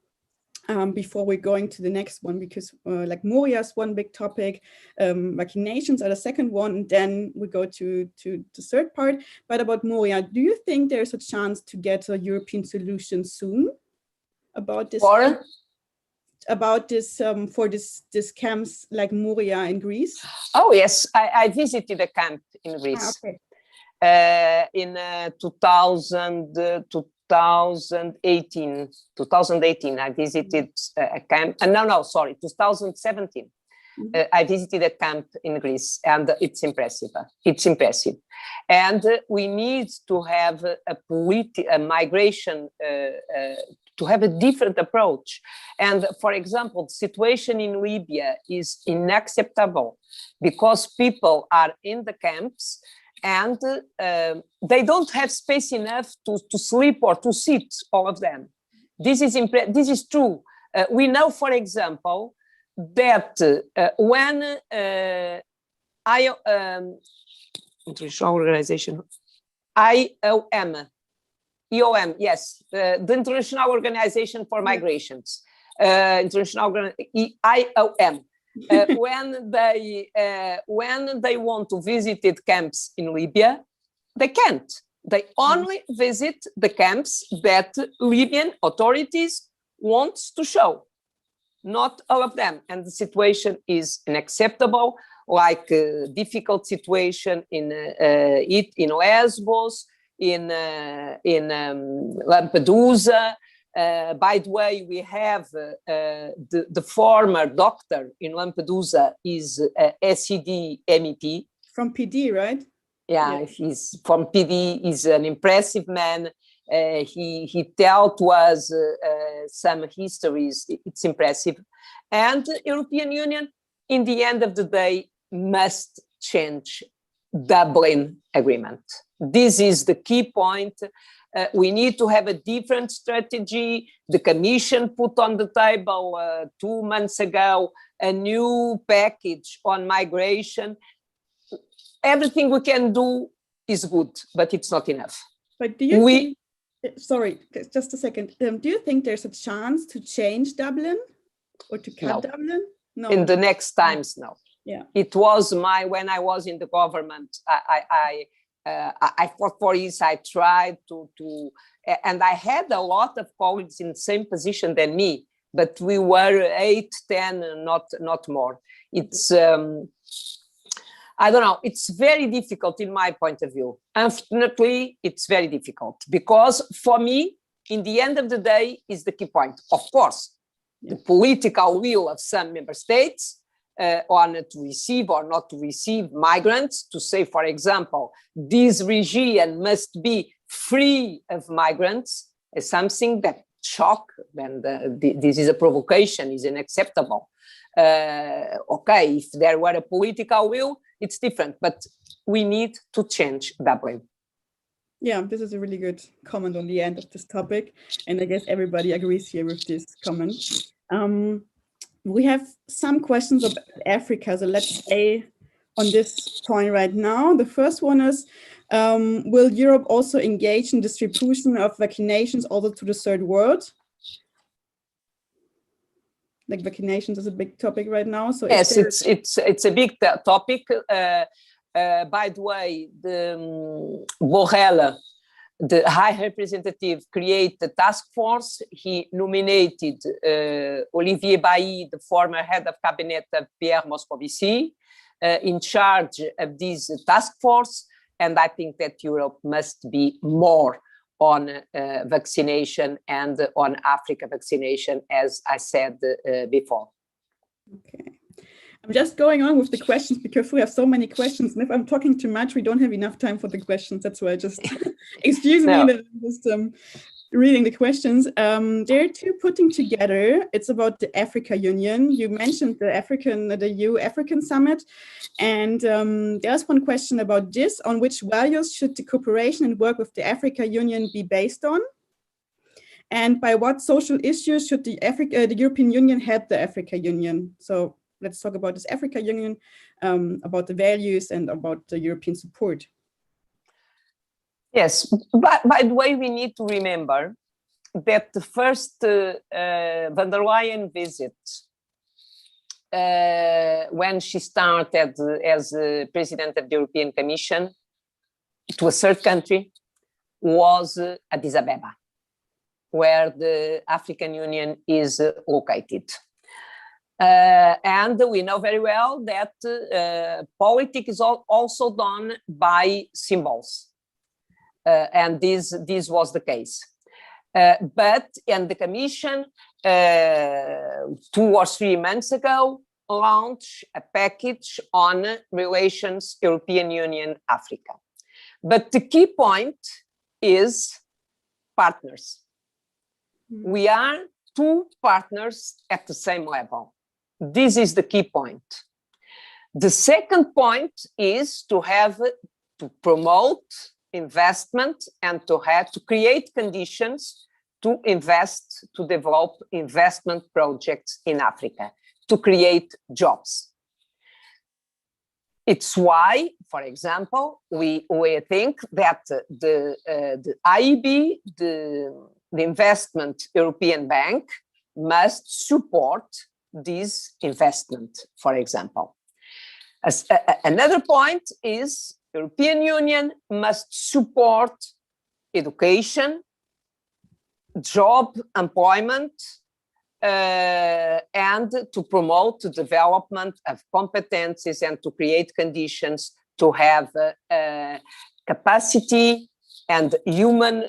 before we're going to the next one, because like Moria is one big topic, vaccinations are the second one, and then we go to the third part. But about Moria, do you think there's a chance to get a European solution soon about this? About this for this camps like Moria in Greece? Oh yes, I visited a camp in Greece. Okay. In 2018, I visited a camp. 2017. I visited a camp in Greece, and it's impressive. It's impressive, and we need to have a migration to have a different approach. And for example, the situation in Libya is unacceptable because people are in the camps and they don't have space enough to sleep or to sit, all of them. This is true. We know, for example, that when international organization, EOM, yes, the International Organization for Migrations, IOM. When they want to visit camps in Libya, they can't. They only visit the camps that Libyan authorities want to show, not all of them. And the situation is unacceptable, like difficult situation in Lesbos, in Lampedusa. By the way, we have the former doctor in Lampedusa is SED MEP. From PD, right? Yeah, he's from PD. He's an impressive man. He tells to us some histories. It's impressive. And the European Union, in the end of the day, must change Dublin Agreement. This is the key point. We need to have a different strategy. The Commission put on the table 2 months ago a new package on migration. Everything we can do is good, but it's not enough. But do you think, sorry, just a second. Do you think there's a chance to change Dublin or to cut Dublin? No. In the next times, no. Yeah. It was when I was in the government, I fought for this. I tried to, and I had a lot of colleagues in the same position than me, but we were 8, 10, not more. It's, I don't know, it's very difficult in my point of view. Unfortunately, it's very difficult because for me, in the end of the day, is the key point. Of course, the political will of some member states on to receive or not to receive migrants, to say, for example, this region must be free of migrants, is something that shock, and this is a provocation, is unacceptable. Okay, if there were a political will, it's different, but we need to change Dublin. Yeah, this is a really good comment on the end of this topic, and I guess everybody agrees here with this comment. We have some questions about Africa, so let's stay on this point right now. The first one is, will Europe also engage in distribution of vaccinations also to the third world? Like vaccinations is a big topic right now. So yes, it's a big topic. By the way, Borrell, the High Representative, created a task force. He nominated Olivier Bailly, the former head of cabinet of Pierre Moscovici, in charge of this task force. And I think that Europe must be more on vaccination and on Africa vaccination, as I said before. Okay. I'm just going on with the questions because we have so many questions. And if I'm talking too much, we don't have enough time for the questions. That's why I just, excuse me, that I'm just reading the questions. There are two putting together. It's about the Africa Union. You mentioned the EU African Summit. And there's one question about this. On which values should the cooperation and work with the Africa Union be based on? And by what social issues should the European Union help the Africa Union? So let's talk about this Africa Union, about the values and about the European support. Yes, but by the way, we need to remember that the first von der Leyen visit, when she started as President of the European Commission to a third country, was Addis Ababa, where the African Union is located. And we know very well that politics is also done by symbols. And this was the case. But in the Commission, 2 or 3 months ago, launched a package on relations European Union-Africa. But the key point is partners. We are 2 partners at the same level. This is the key point. The second point is to promote investment and to create conditions to invest, to develop investment projects in Africa, to create jobs. It's why, for example, we think that the EIB, the Investment European Bank, must support this investment, for example. Another point is European Union must support education, job employment, and to promote the development of competencies and to create conditions to have capacity and human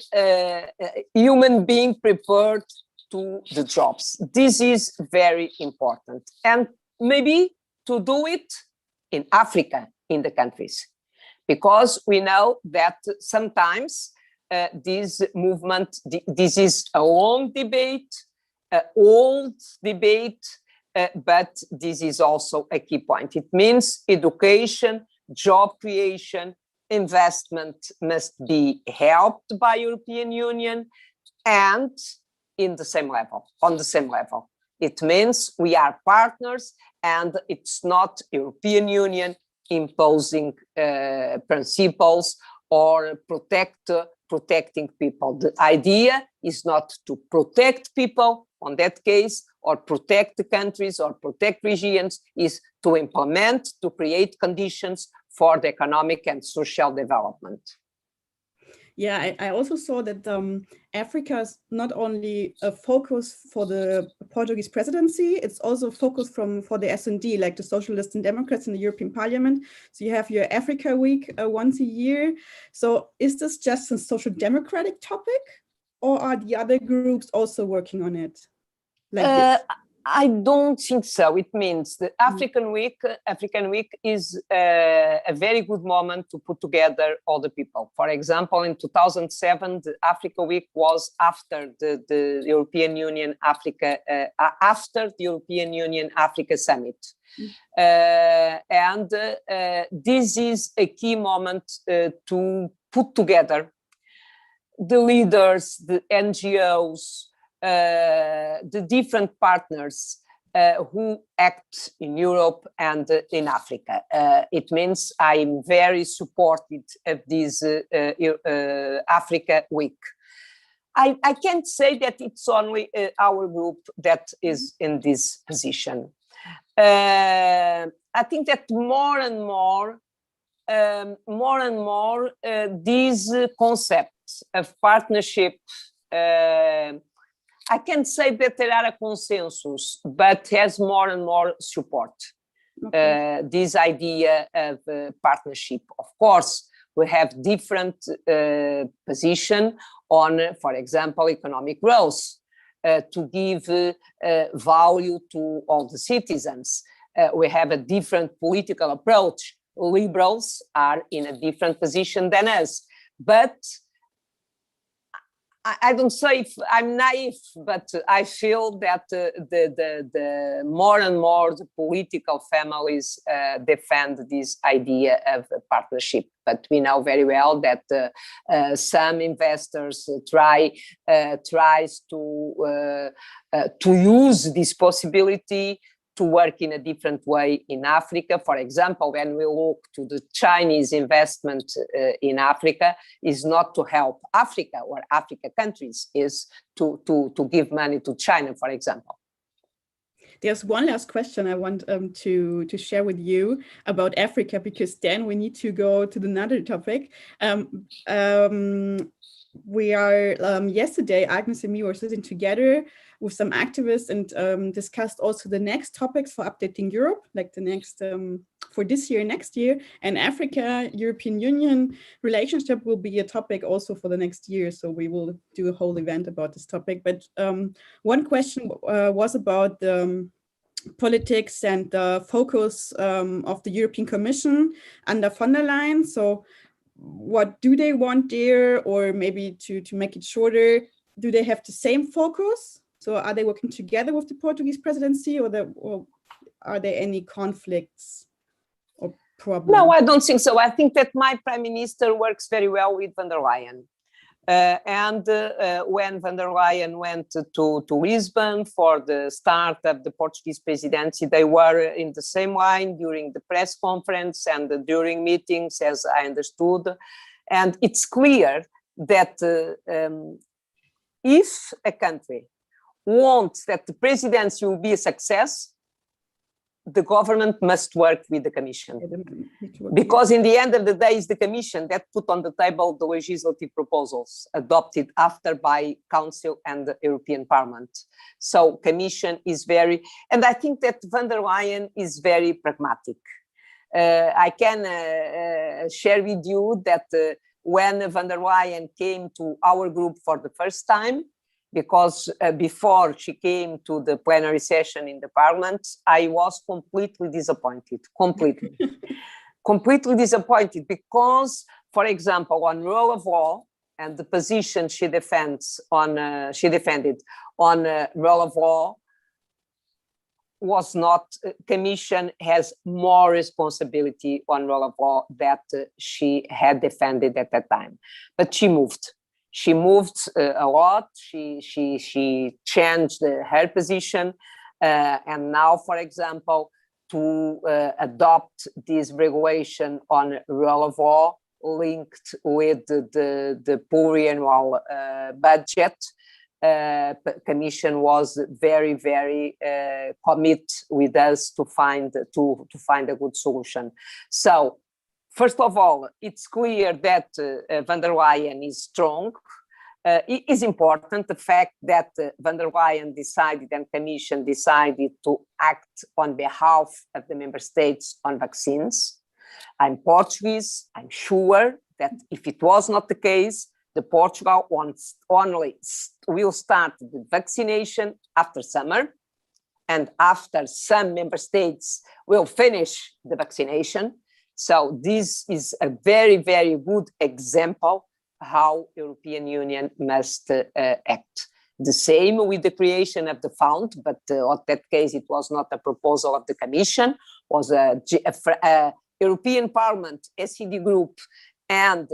being prepared to the jobs. This is very important. And maybe to do it in Africa, in the countries, because we know that sometimes this movement, this is a long debate, old debate, but this is also a key point. It means education, job creation, investment must be helped by European Union and on the same level. It means we are partners and it's not European Union imposing principles or protecting people. The idea is not to protect people on that case, or protect the countries or protect regions, is to implement, to create conditions for the economic and social development. Yeah, I also saw that Africa is not only a focus for the Portuguese presidency, it's also a focus for the S&D, like the Socialists and Democrats in the European Parliament. So you have your Africa Week once a year. So is this just a social democratic topic, or are the other groups also working on it? Like this? I don't think so. It means the African Week is a very good moment to put together all the people. For example, in 2007, the Africa Week was after the European Union Africa Summit. And this is a key moment to put together the leaders, the NGOs, the different partners who act in Europe and in Africa. It means I'm very supportive of this Africa Week. I can't say that it's only our group that is in this position. I think that more and more these concepts of partnership, I can say that there are a consensus, but has more and more support. Okay. This idea of partnership. Of course, we have different position on, for example, economic growth, to give value to all the citizens. We have a different political approach. Liberals are in a different position than us, but I don't say if I'm naive, but I feel that the more and more the political families defend this idea of partnership. But we know very well that some investors tries to use this possibility to work in a different way in Africa. For example, when we look to the Chinese investment in Africa, is not to help Africa or Africa countries, is to give money to China, for example. There's one last question I want to share with you about Africa, because then we need to go to another topic. We are, yesterday, Agnes and me were sitting together with some activists and discussed also the next topics for updating Europe, like the next, for this year, next year. And Africa, European Union relationship will be a topic also for the next year. So we will do a whole event about this topic. But one question was about the politics and the focus of the European Commission under von der Leyen. So what do they want there? Or maybe to make it shorter, do they have the same focus? So are they working together with the Portuguese presidency, or are there any conflicts or problems? No, I don't think so. I think that my prime minister works very well with von der Leyen. When von der Leyen went to Lisbon for the start of the Portuguese presidency, they were in the same line during the press conference and during meetings, as I understood. And it's clear that if a country wants that the presidency will be a success, the government must work with the Commission. Because in the end of the day, it's the Commission that put on the table the legislative proposals adopted after by Council and the European Parliament. So Commission is very, and I think that von der Leyen is very pragmatic. I can share with you that when von der Leyen came to our group for the first time, because before she came to the plenary session in the Parliament, I was completely disappointed, completely disappointed, because, for example, on rule of law and the position she defends on, she defended on rule of law was not, Commission has more responsibility on rule of law that she had defended at that time, but she moved. She moved a lot. She changed her position, and now, for example, to adopt this regulation on rule of law linked with the pluriannual budget, Commission was very, very committed with us to find a good solution. So, first of all, it's clear that von der Leyen is strong. It is important the fact that von der Leyen decided and Commission decided to act on behalf of the member states on vaccines. I'm Portuguese. I'm sure that if it was not the case, the Portugal will start the vaccination after summer, and after some member states will finish the vaccination. So this is a very, very good example how European Union must act. The same with the creation of the fund, but in that case, it was not a proposal of the Commission, was a European Parliament, SED group, and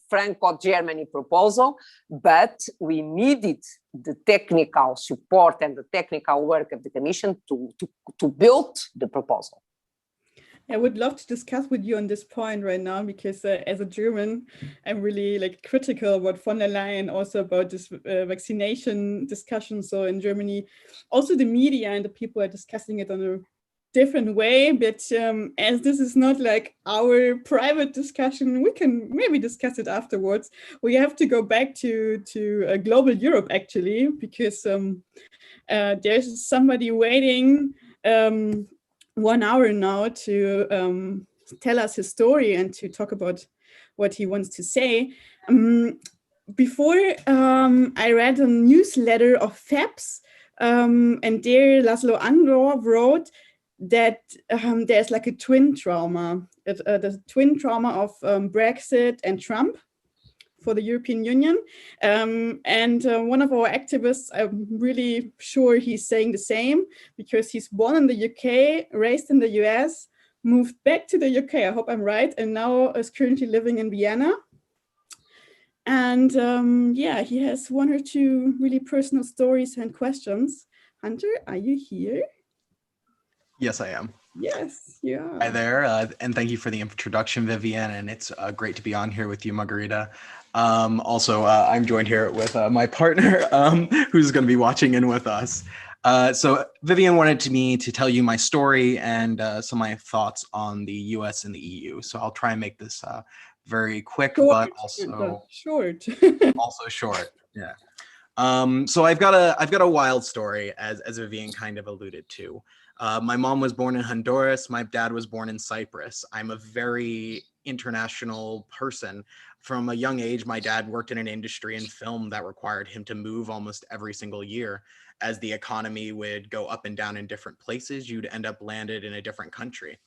Franco-Germany proposal, but we needed the technical support and the technical work of the Commission to build the proposal. I would love to discuss with you on this point right now, because as a German, I'm really critical about von der Leyen, also about this vaccination discussion. So in Germany, also the media and the people are discussing it on a different way. But as this is not our private discussion, we can maybe discuss it afterwards. We have to go back to global Europe, actually, because there's somebody waiting 1 hour now to tell us his story and to talk about what he wants to say. Before I read a newsletter of FEPS, and there Laszlo Andor wrote that there's a twin trauma, the twin trauma of Brexit and Trump for the European Union. And one of our activists, I'm really sure he's saying the same, because he's born in the UK, raised in the US, moved back to the UK, I hope I'm right, and now is currently living in Vienna. And yeah, he has 1 or 2 really personal stories and questions Hunter, are you here? Yes, I am. Yes, you are. Hi there, and thank you for the introduction, Vivien, and it's great to be on here with you, Margarida. Also, I'm joined here with my partner, who's going to be watching in with us. So Vivien wanted me to tell you my story and some of my thoughts on the US and the EU. So I'll try and make this very quick, Short, but also short. also short. Yeah. So I've got a wild story, as Vivien kind of alluded to. My mom was born in Honduras. My dad was born in Cyprus. I'm a very international person. From a young age, my dad worked in an industry in film that required him to move almost every single year. As the economy would go up and down in different places, you'd end up landed in a different country.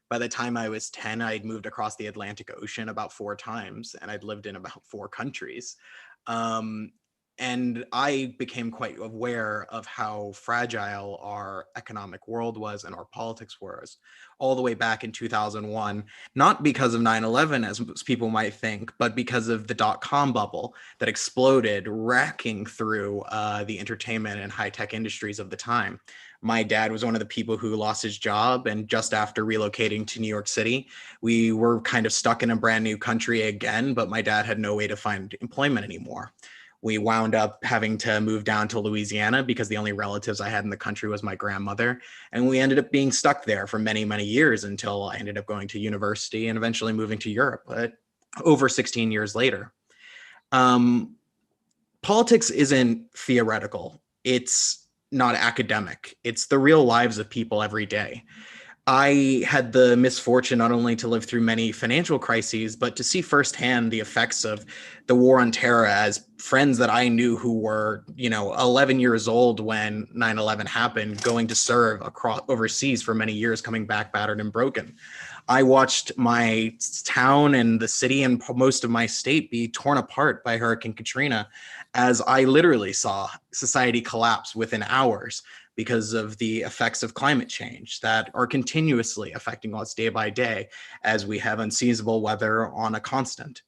By the time I was 10, I'd moved across the Atlantic Ocean about 4 times, and I'd lived in about 4 countries. And I became quite aware of how fragile our economic world was and our politics was all the way back in 2001, not because of 9/11, as people might think, but because of the dot-com bubble that exploded, wrecking through the entertainment and high-tech industries of the time. My dad was one of the people who lost his job, and just after relocating to New York City, we were kind of stuck in a brand new country again, but my dad had no way to find employment anymore. We wound up having to move down to Louisiana because the only relatives I had in the country was my grandmother. And we ended up being stuck there for many, many years until I ended up going to university and eventually moving to Europe, but over 16 years later. Politics isn't theoretical. It's not academic. It's the real lives of people every day. I had the misfortune not only to live through many financial crises, but to see firsthand the effects of the war on terror as friends that I knew who were, 11 years old when 9/11 happened, going to serve overseas for many years, coming back battered and broken. I watched my town and the city and most of my state be torn apart by Hurricane Katrina, as I literally saw society collapse within hours because of the effects of climate change that are continuously affecting us day by day as we have unseasonable weather on a constant.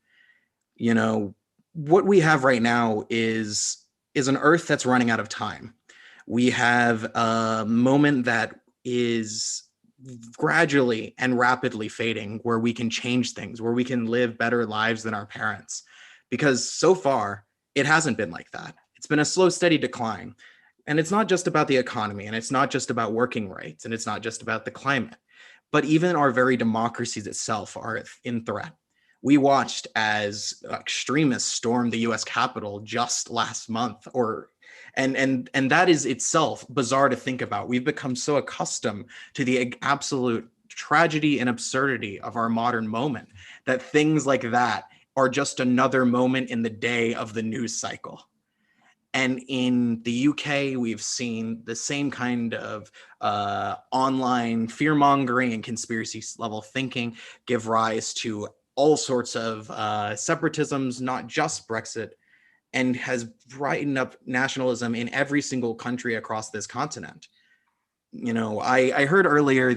What we have right now is an Earth that's running out of time. We have a moment that is gradually and rapidly fading, where we can change things, where we can live better lives than our parents. Because so far, it hasn't been like that. It's been a slow, steady decline. And it's not just about the economy, and it's not just about working rights, and it's not just about the climate, but even our very democracies itself are in threat. We watched as extremists stormed the US Capitol just last month, and that is itself bizarre to think about. We've become so accustomed to the absolute tragedy and absurdity of our modern moment that things like that are just another moment in the day of the news cycle. And in the UK, we've seen the same kind of online fear-mongering and conspiracy level thinking give rise to all sorts of separatisms, not just Brexit, and has brightened up nationalism in every single country across this continent. I heard earlier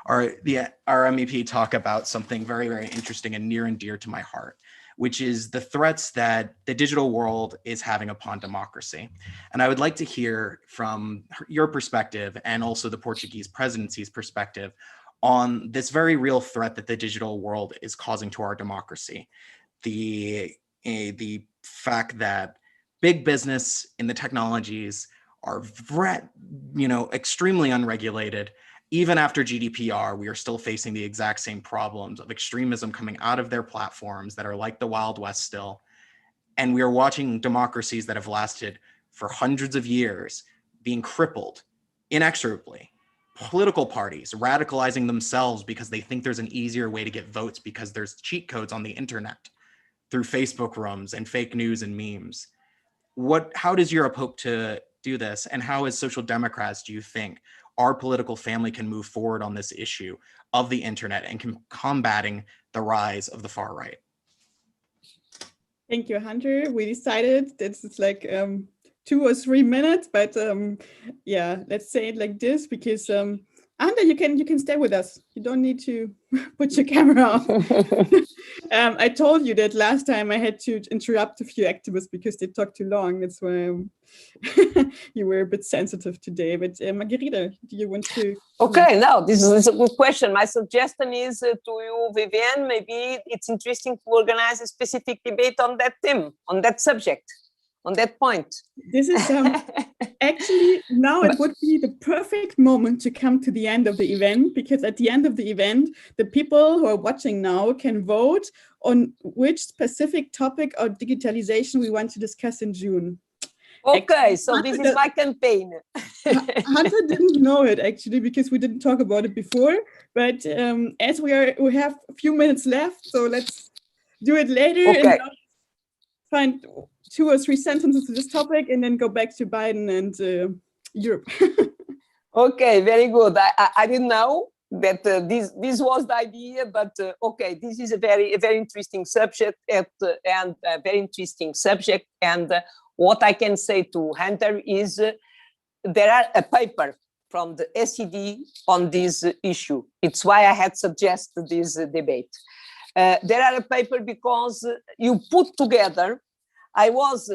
our MEP talk about something very, very interesting and near and dear to my heart, which is the threats that the digital world is having upon democracy. And I would like to hear from your perspective, and also the Portuguese presidency's perspective, on this very real threat that the digital world is causing to our democracy. The fact that big business in the technologies are extremely unregulated. Even after GDPR, we are still facing the exact same problems of extremism coming out of their platforms that are like the Wild West still. And we are watching democracies that have lasted for hundreds of years being crippled inexorably. Political parties radicalizing themselves because they think there's an easier way to get votes because there's cheat codes on the internet through Facebook rooms and fake news and memes. How does Europe hope to do this? And how, as social democrats, do you think our political family can move forward on this issue of the internet and combating the rise of the far right? Thank you, Hunter. We decided that it's like 2 or 3 minutes, but yeah, let's say it like this, because Anda, you can stay with us. You don't need to put your camera off. I told you that last time I had to interrupt a few activists because they talked too long. That's why you were a bit sensitive today. But Margarida, do you want to? Okay, now this is a good question. My suggestion is to you, Vivien, maybe it's interesting to organize a specific debate on that theme, on that subject, on that point. This is actually now it would be the perfect moment to come to the end of the event, because at the end of the event, the people who are watching now can vote on which specific topic or digitalization we want to discuss in June. Okay, actually, so this is my campaign. Hunter didn't know it actually because we didn't talk about it before. But as we have a few minutes left, so let's do it later. Okay. And find 2 or 3 sentences to this topic and then go back to Biden and Europe. Okay, very good. I didn't know that this was the idea, but okay, this is a very interesting subject and a very interesting subject. And what I can say to Hunter is there are a paper from the SED on this issue. It's why I had suggested this debate. There are a paper because you put together. I was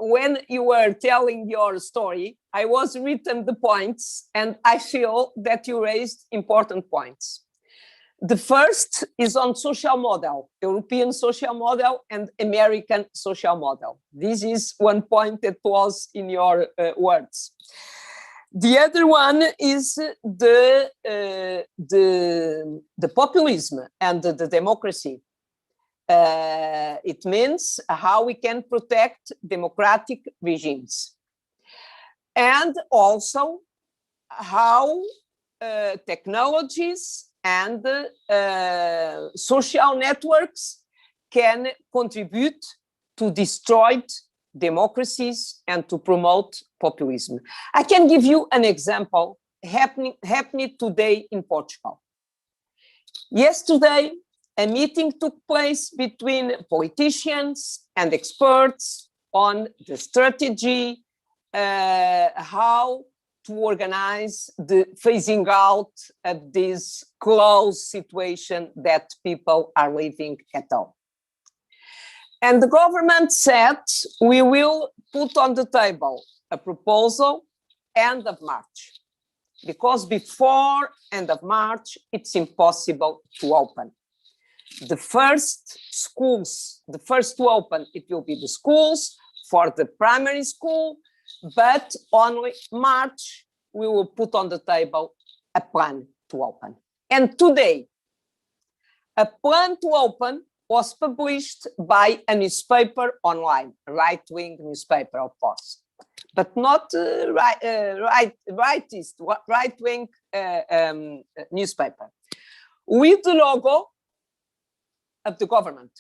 when you were telling your story, I was written the points, and I feel that you raised important points. The first is on social model, European social model and American social model. This is one point that was in your words. The other one is the populism and the democracy. It means how we can protect democratic regimes, and also how technologies and social networks can contribute to destroy democracies and to promote populism. I can give you an example happening today in Portugal. Yesterday, a meeting took place between politicians and experts on the strategy, how to organize the phasing out of this closed situation that people are living at home. And the government said, we will put on the table a proposal end of March, because before end of March, it's impossible to open. The first schools, the first to open, it will be the schools for the primary school, but only March we will put on the table a plan to open. And today, a plan to open was published by a newspaper online, a right-wing newspaper, of course, but not right-wing newspaper, with the logo of the government.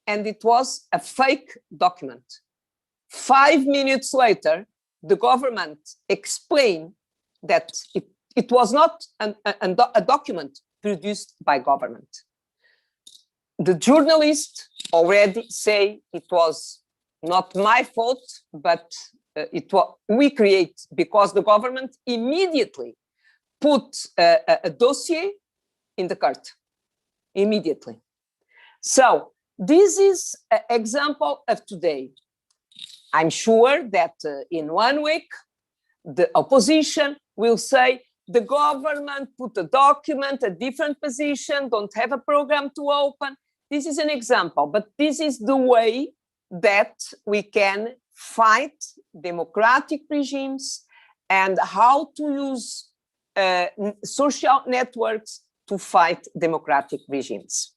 And it was a fake document. 5 minutes later, the government explained that it was not a document produced by government. The journalists already say it was not my fault, but we create, because the government immediately put a dossier in the cart. Immediately. So this is an example of today. I'm sure that in 1 week, the opposition will say the government put a document, a different position, don't have a program to open. This is an example, but this is the way that we can fight democratic regimes and how to use social networks to fight democratic regimes.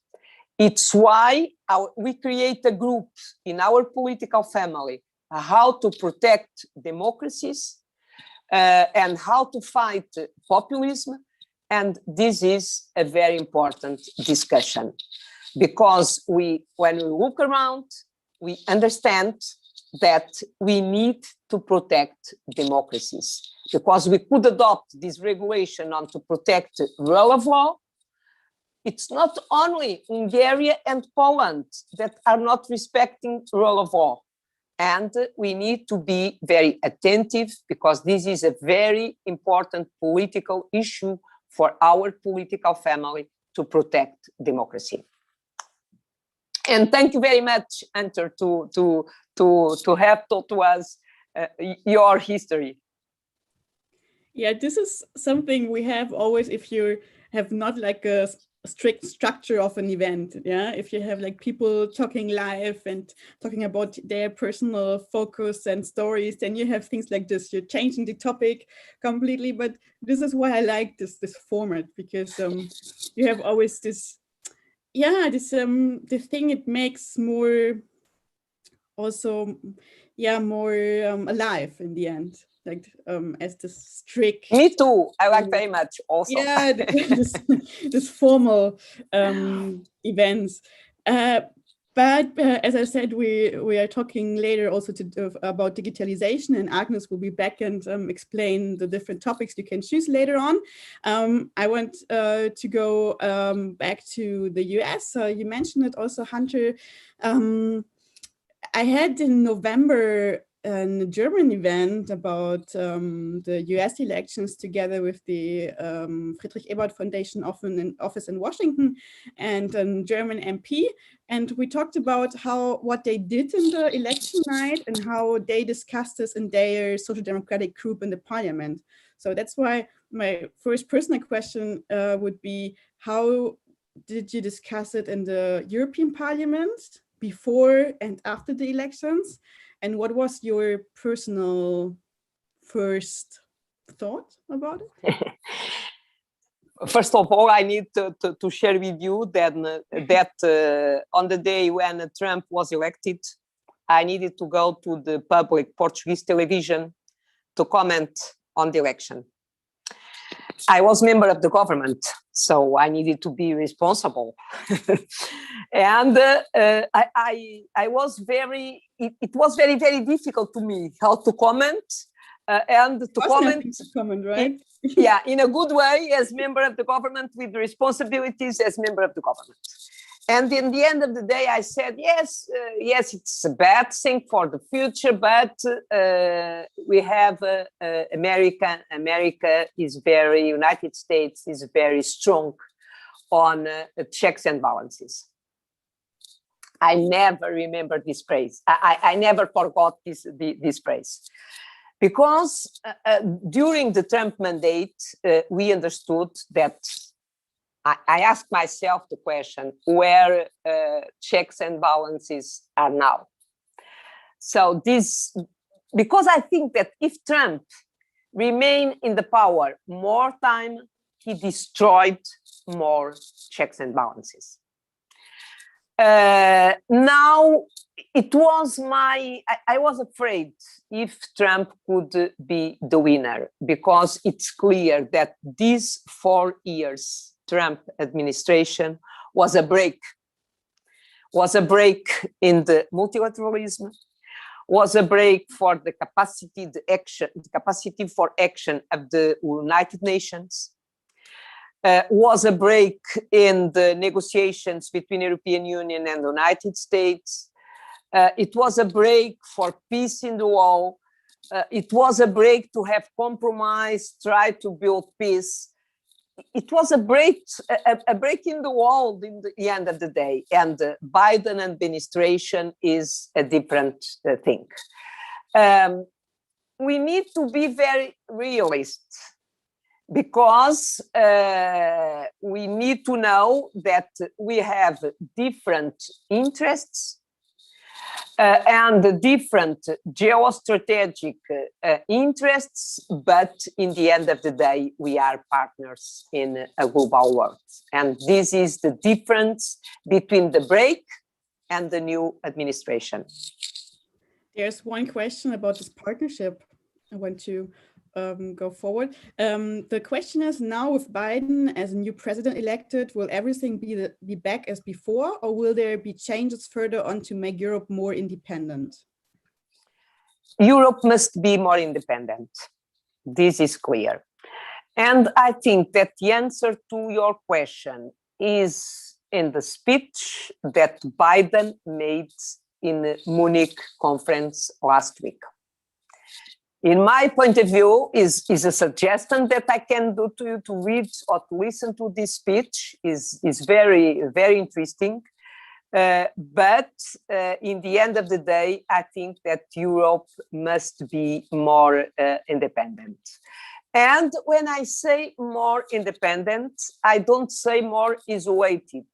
It's why we create a group in our political family, how to protect democracies and how to fight populism. And this is a very important discussion, because when we look around, we understand that we need to protect democracies, because we could adopt this regulation on to protect rule of law. It's not only Hungary and Poland that are not respecting rule of law. And we need to be very attentive, because this is a very important political issue for our political family to protect democracy. And thank you very much, Hunter, to have told to us your history. Yeah, this is something we have always, if you have not like a strict structure of an event. Yeah, if you have like people talking live and talking about their personal focus and stories, then you have things like this. You're changing the topic completely, but this is why I like this format, because you have always this, yeah, this the thing it makes more also, yeah, more alive in the end. Like as the strict. Me too. I like very much also. Yeah, this formal events. But as I said, we are talking later also about digitalization, and Agnes will be back and explain the different topics you can choose later on. I want to go back to the US. You mentioned it also, Hunter. I had in November a German event about the US elections together with the Friedrich Ebert Foundation office in Washington and a German MP. And we talked about what they did in the election night and how they discussed this in their social democratic group in the parliament. So that's why my first personal question would be, how did you discuss it in the European Parliament before and after the elections? And what was your personal first thought about it? First of all, I need to share with you that on the day when Trump was elected, I needed to go to the public Portuguese television to comment on the election. I was member of the government, so I needed to be responsible. And I was it was very, very difficult to me how to comment and to comment, right? Yeah, in a good way as member of the government, with responsibilities as member of the government. And in the end of the day, I said, yes, it's a bad thing for the future, but we have America is United States is very strong on checks and balances. I never remember this phrase. I never forgot this phrase. Because during the Trump mandate, we understood that I asked myself the question, where checks and balances are now. So because I think that if Trump remained in the power more time, he destroyed more checks and balances. Now, I was afraid if Trump could be the winner, because it's clear that these 4 years Trump administration was a break in the multilateralism, was a break for the capacity for action of the United Nations, was a break in the negotiations between European Union and the United States. It was a break for peace in the world. It was a break to have compromise, try to build peace. It was a break in the world in the end of the day. And the Biden administration is a different thing. We need to be very realist, because we need to know that we have different interests and different geostrategic interests, but in the end of the day, we are partners in a global world. And this is the difference between the break and the new administration. There's one question about this partnership I want to go forward. The question is, now with Biden as a new president elected, will everything be back as before, or will there be changes further on to make Europe more independent? Europe must be more independent. This is clear. And I think that the answer to your question is in the speech that Biden made in the Munich conference last week. In my point of view, is a suggestion that I can do to you to read or to listen to this speech is very, very interesting. But in the end of the day, I think that Europe must be more independent. And when I say more independent, I don't say more isolated.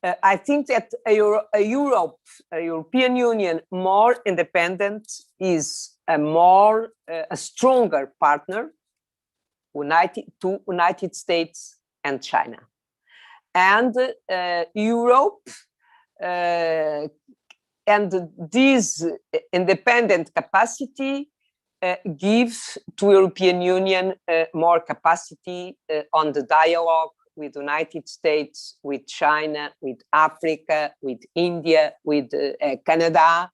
I think that a European Union more independent is a stronger partner to United States and China. And Europe and this independent capacity gives to European Union more capacity on the dialogue with the United States, with China, with Africa, with India, with Canada,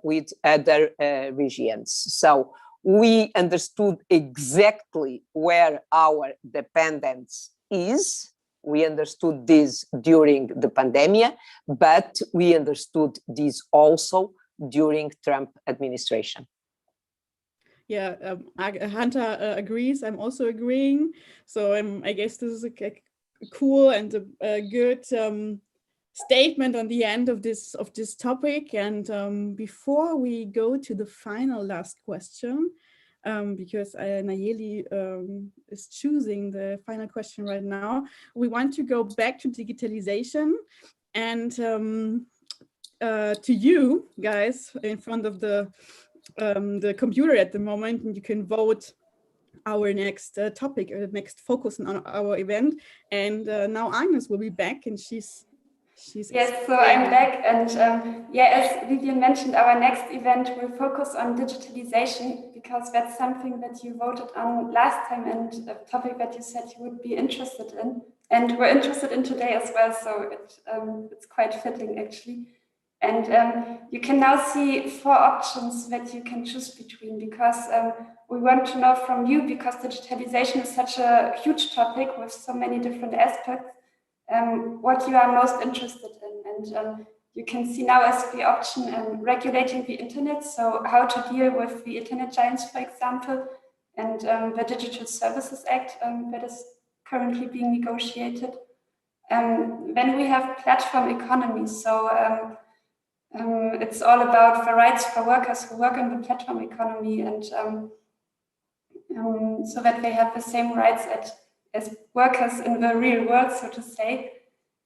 with other regions. So we understood exactly where our dependence is. We understood this during the pandemic, but we understood this also during Trump administration. Yeah, Hunter agrees. I'm also agreeing. So I guess this is a cool and a good statement on the end of this topic. And before we go to the last question, because Nayeli is choosing the final question right now, we want to go back to digitalization and to you guys in front of the computer at the moment, and you can vote our next topic or the next focus on our event. And now Agnes will be back, and she's yes, so I'm back, and as Vivien mentioned, our next event will focus on digitalization, because that's something that you voted on last time and a topic that you said you would be interested in, and we're interested in today as well, so it's quite fitting actually. And you can now see 4 options that you can choose between, because we want to know from you, because digitalization is such a huge topic with so many different aspects, what you are most interested in. And you can see now as the option regulating the internet, so how to deal with the internet giants, for example, and the Digital Services Act that is currently being negotiated. Then we have platform economy, so it's all about the rights for workers who work in the platform economy, and so that they have the same rights as workers in the real world, so to say.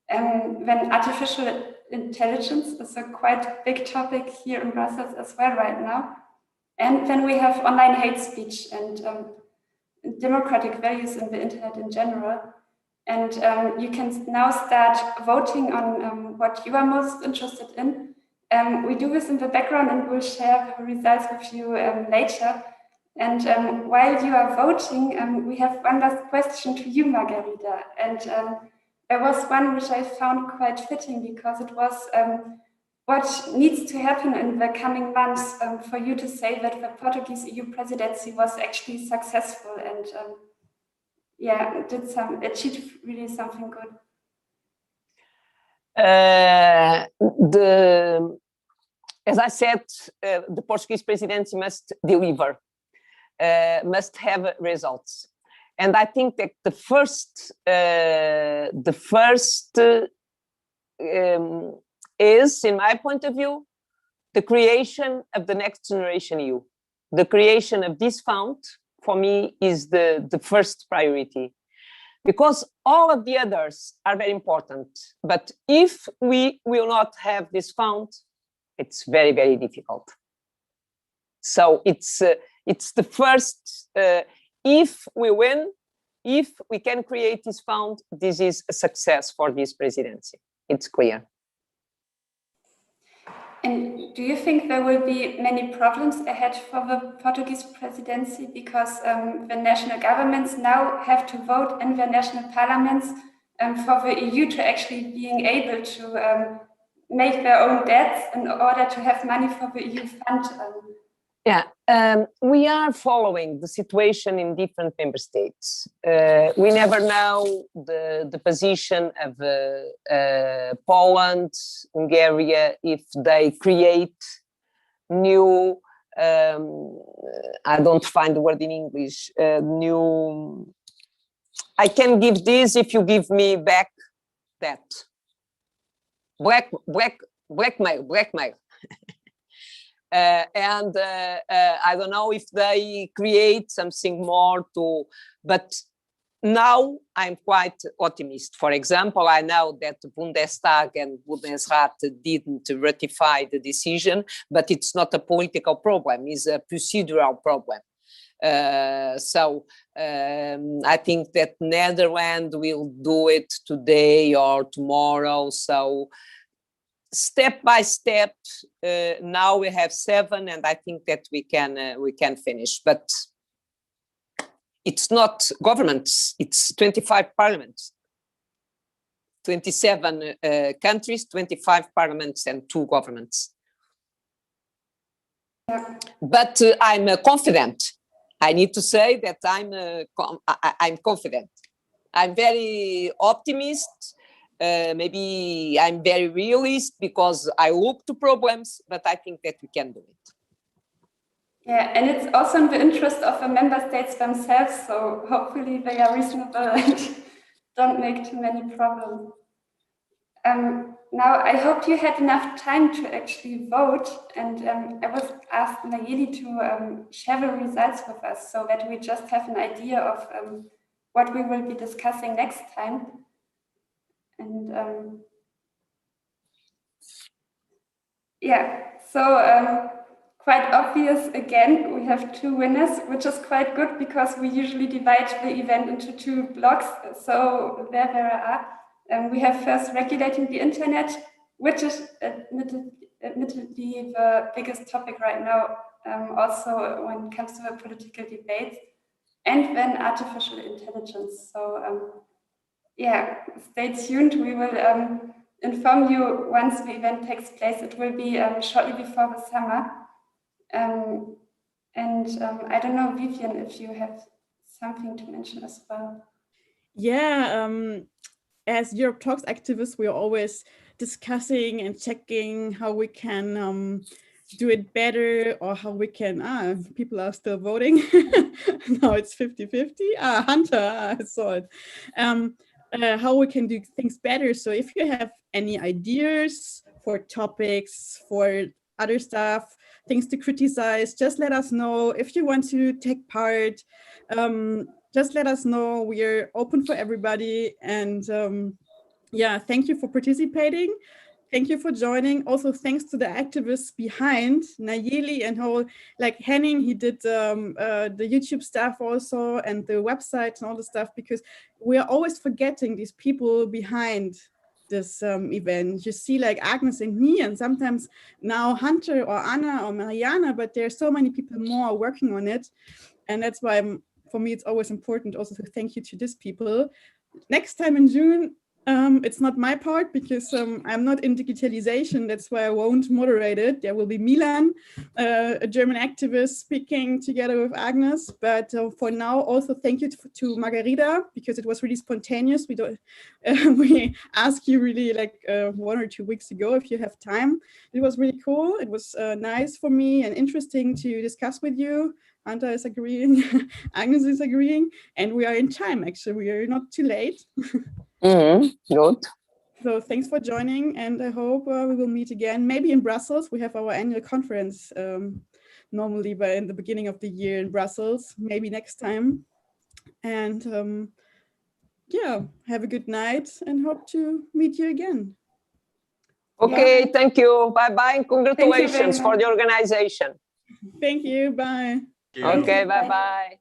When artificial intelligence is a quite big topic here in Brussels as well right now. And then we have online hate speech and democratic values in the internet in general. And you can now start voting on what you are most interested in. We do this in the background, and we'll share the results with you later. And while you are voting, we have one last question to you, Margarida. And there was one which I found quite fitting, because it was what needs to happen in the coming months for you to say that the Portuguese EU presidency was actually successful and achieved really something good. As I said, the Portuguese presidency must deliver, must have results. And I think that the first is, in my point of view, the creation of the Next Generation EU. The creation of this fund, for me, is the first priority, because all of the others are very important. But if we will not have this fund, it's very, very difficult. So it's the first. If we win, if we can create this fund, this is a success for this presidency. It's clear. And do you think there will be many problems ahead for the Portuguese presidency, because the national governments now have to vote in their national parliaments for the EU to actually being able to make their own debts in order to have money for the EU fund? Yeah, we are following the situation in different member states. We never know the position of Poland, Hungary, if they create new, I don't find the word in English, new, I can give this if you give me back that. Blackmail. I don't know if they create something more to, but now I'm quite optimistic. For example, I know that the Bundestag and Bundesrat didn't ratify the decision, but it's not a political problem, it's a procedural problem. So I think that Netherlands will do it today or tomorrow. So step by step, now we have 7, and I think that we can finish. But it's not governments; it's 25 parliaments, 27 countries, 25 parliaments, and 2 governments. Yeah. But I'm confident. I need to say that I'm confident. I'm very optimist. Maybe I'm very realist because I look to problems, but I think that we can do it. Yeah, and it's also in the interest of the member states themselves, so hopefully they are reasonable and don't make too many problems. Now, I hope you had enough time to actually vote, and I was asked Nayeli to share the results with us so that we just have an idea of what we will be discussing next time. And yeah, so quite obvious again, we have 2 winners, which is quite good because we usually divide the event into 2 blocks. So there are. We have first regulating the internet, which is admittedly the biggest topic right now, also when it comes to the political debates, and then artificial intelligence. So yeah, stay tuned. We will inform you once the event takes place. It will be shortly before the summer. I don't know, Vivien, if you have something to mention as well. Yeah, as EuropeTalks activists, we are always discussing and checking how we can do it better, or how we can, people are still voting. Now it's 50-50. Hunter, I saw it. How we can do things better. So if you have any ideas for topics, for other stuff, things to criticize, just let us know. If you want to take part, just let us know. We are open for everybody. And yeah, thank you for participating. Thank you for joining. Also, thanks to the activists behind, Nayeli and whole, like Henning, he did the YouTube stuff also, and the website and all the stuff, because we are always forgetting these people behind this event. You see like Agnes and me, and sometimes now Hunter or Anna or Mariana, but there are so many people more working on it. And that's why for me, it's always important also to thank you to these people. Next time in June, it's not my part because I'm not in digitalization. That's why I won't moderate it. There will be Milan, a German activist, speaking together with Agnes. But for now, also thank you to Margarida, because it was really spontaneous. We asked you really like 1 or 2 weeks ago if you have time. It was really cool. It was nice for me and interesting to discuss with you. Anta is agreeing, Agnes is agreeing, and we are in time, actually. We are not too late. Good. So thanks for joining, and I hope we will meet again, maybe in Brussels. We have our annual conference normally in the beginning of the year in Brussels, maybe next time. And yeah, have a good night and hope to meet you again. Okay, Yeah. thank you. Bye-bye, and congratulations for the organization. Thank you, bye. Okay, bye-bye.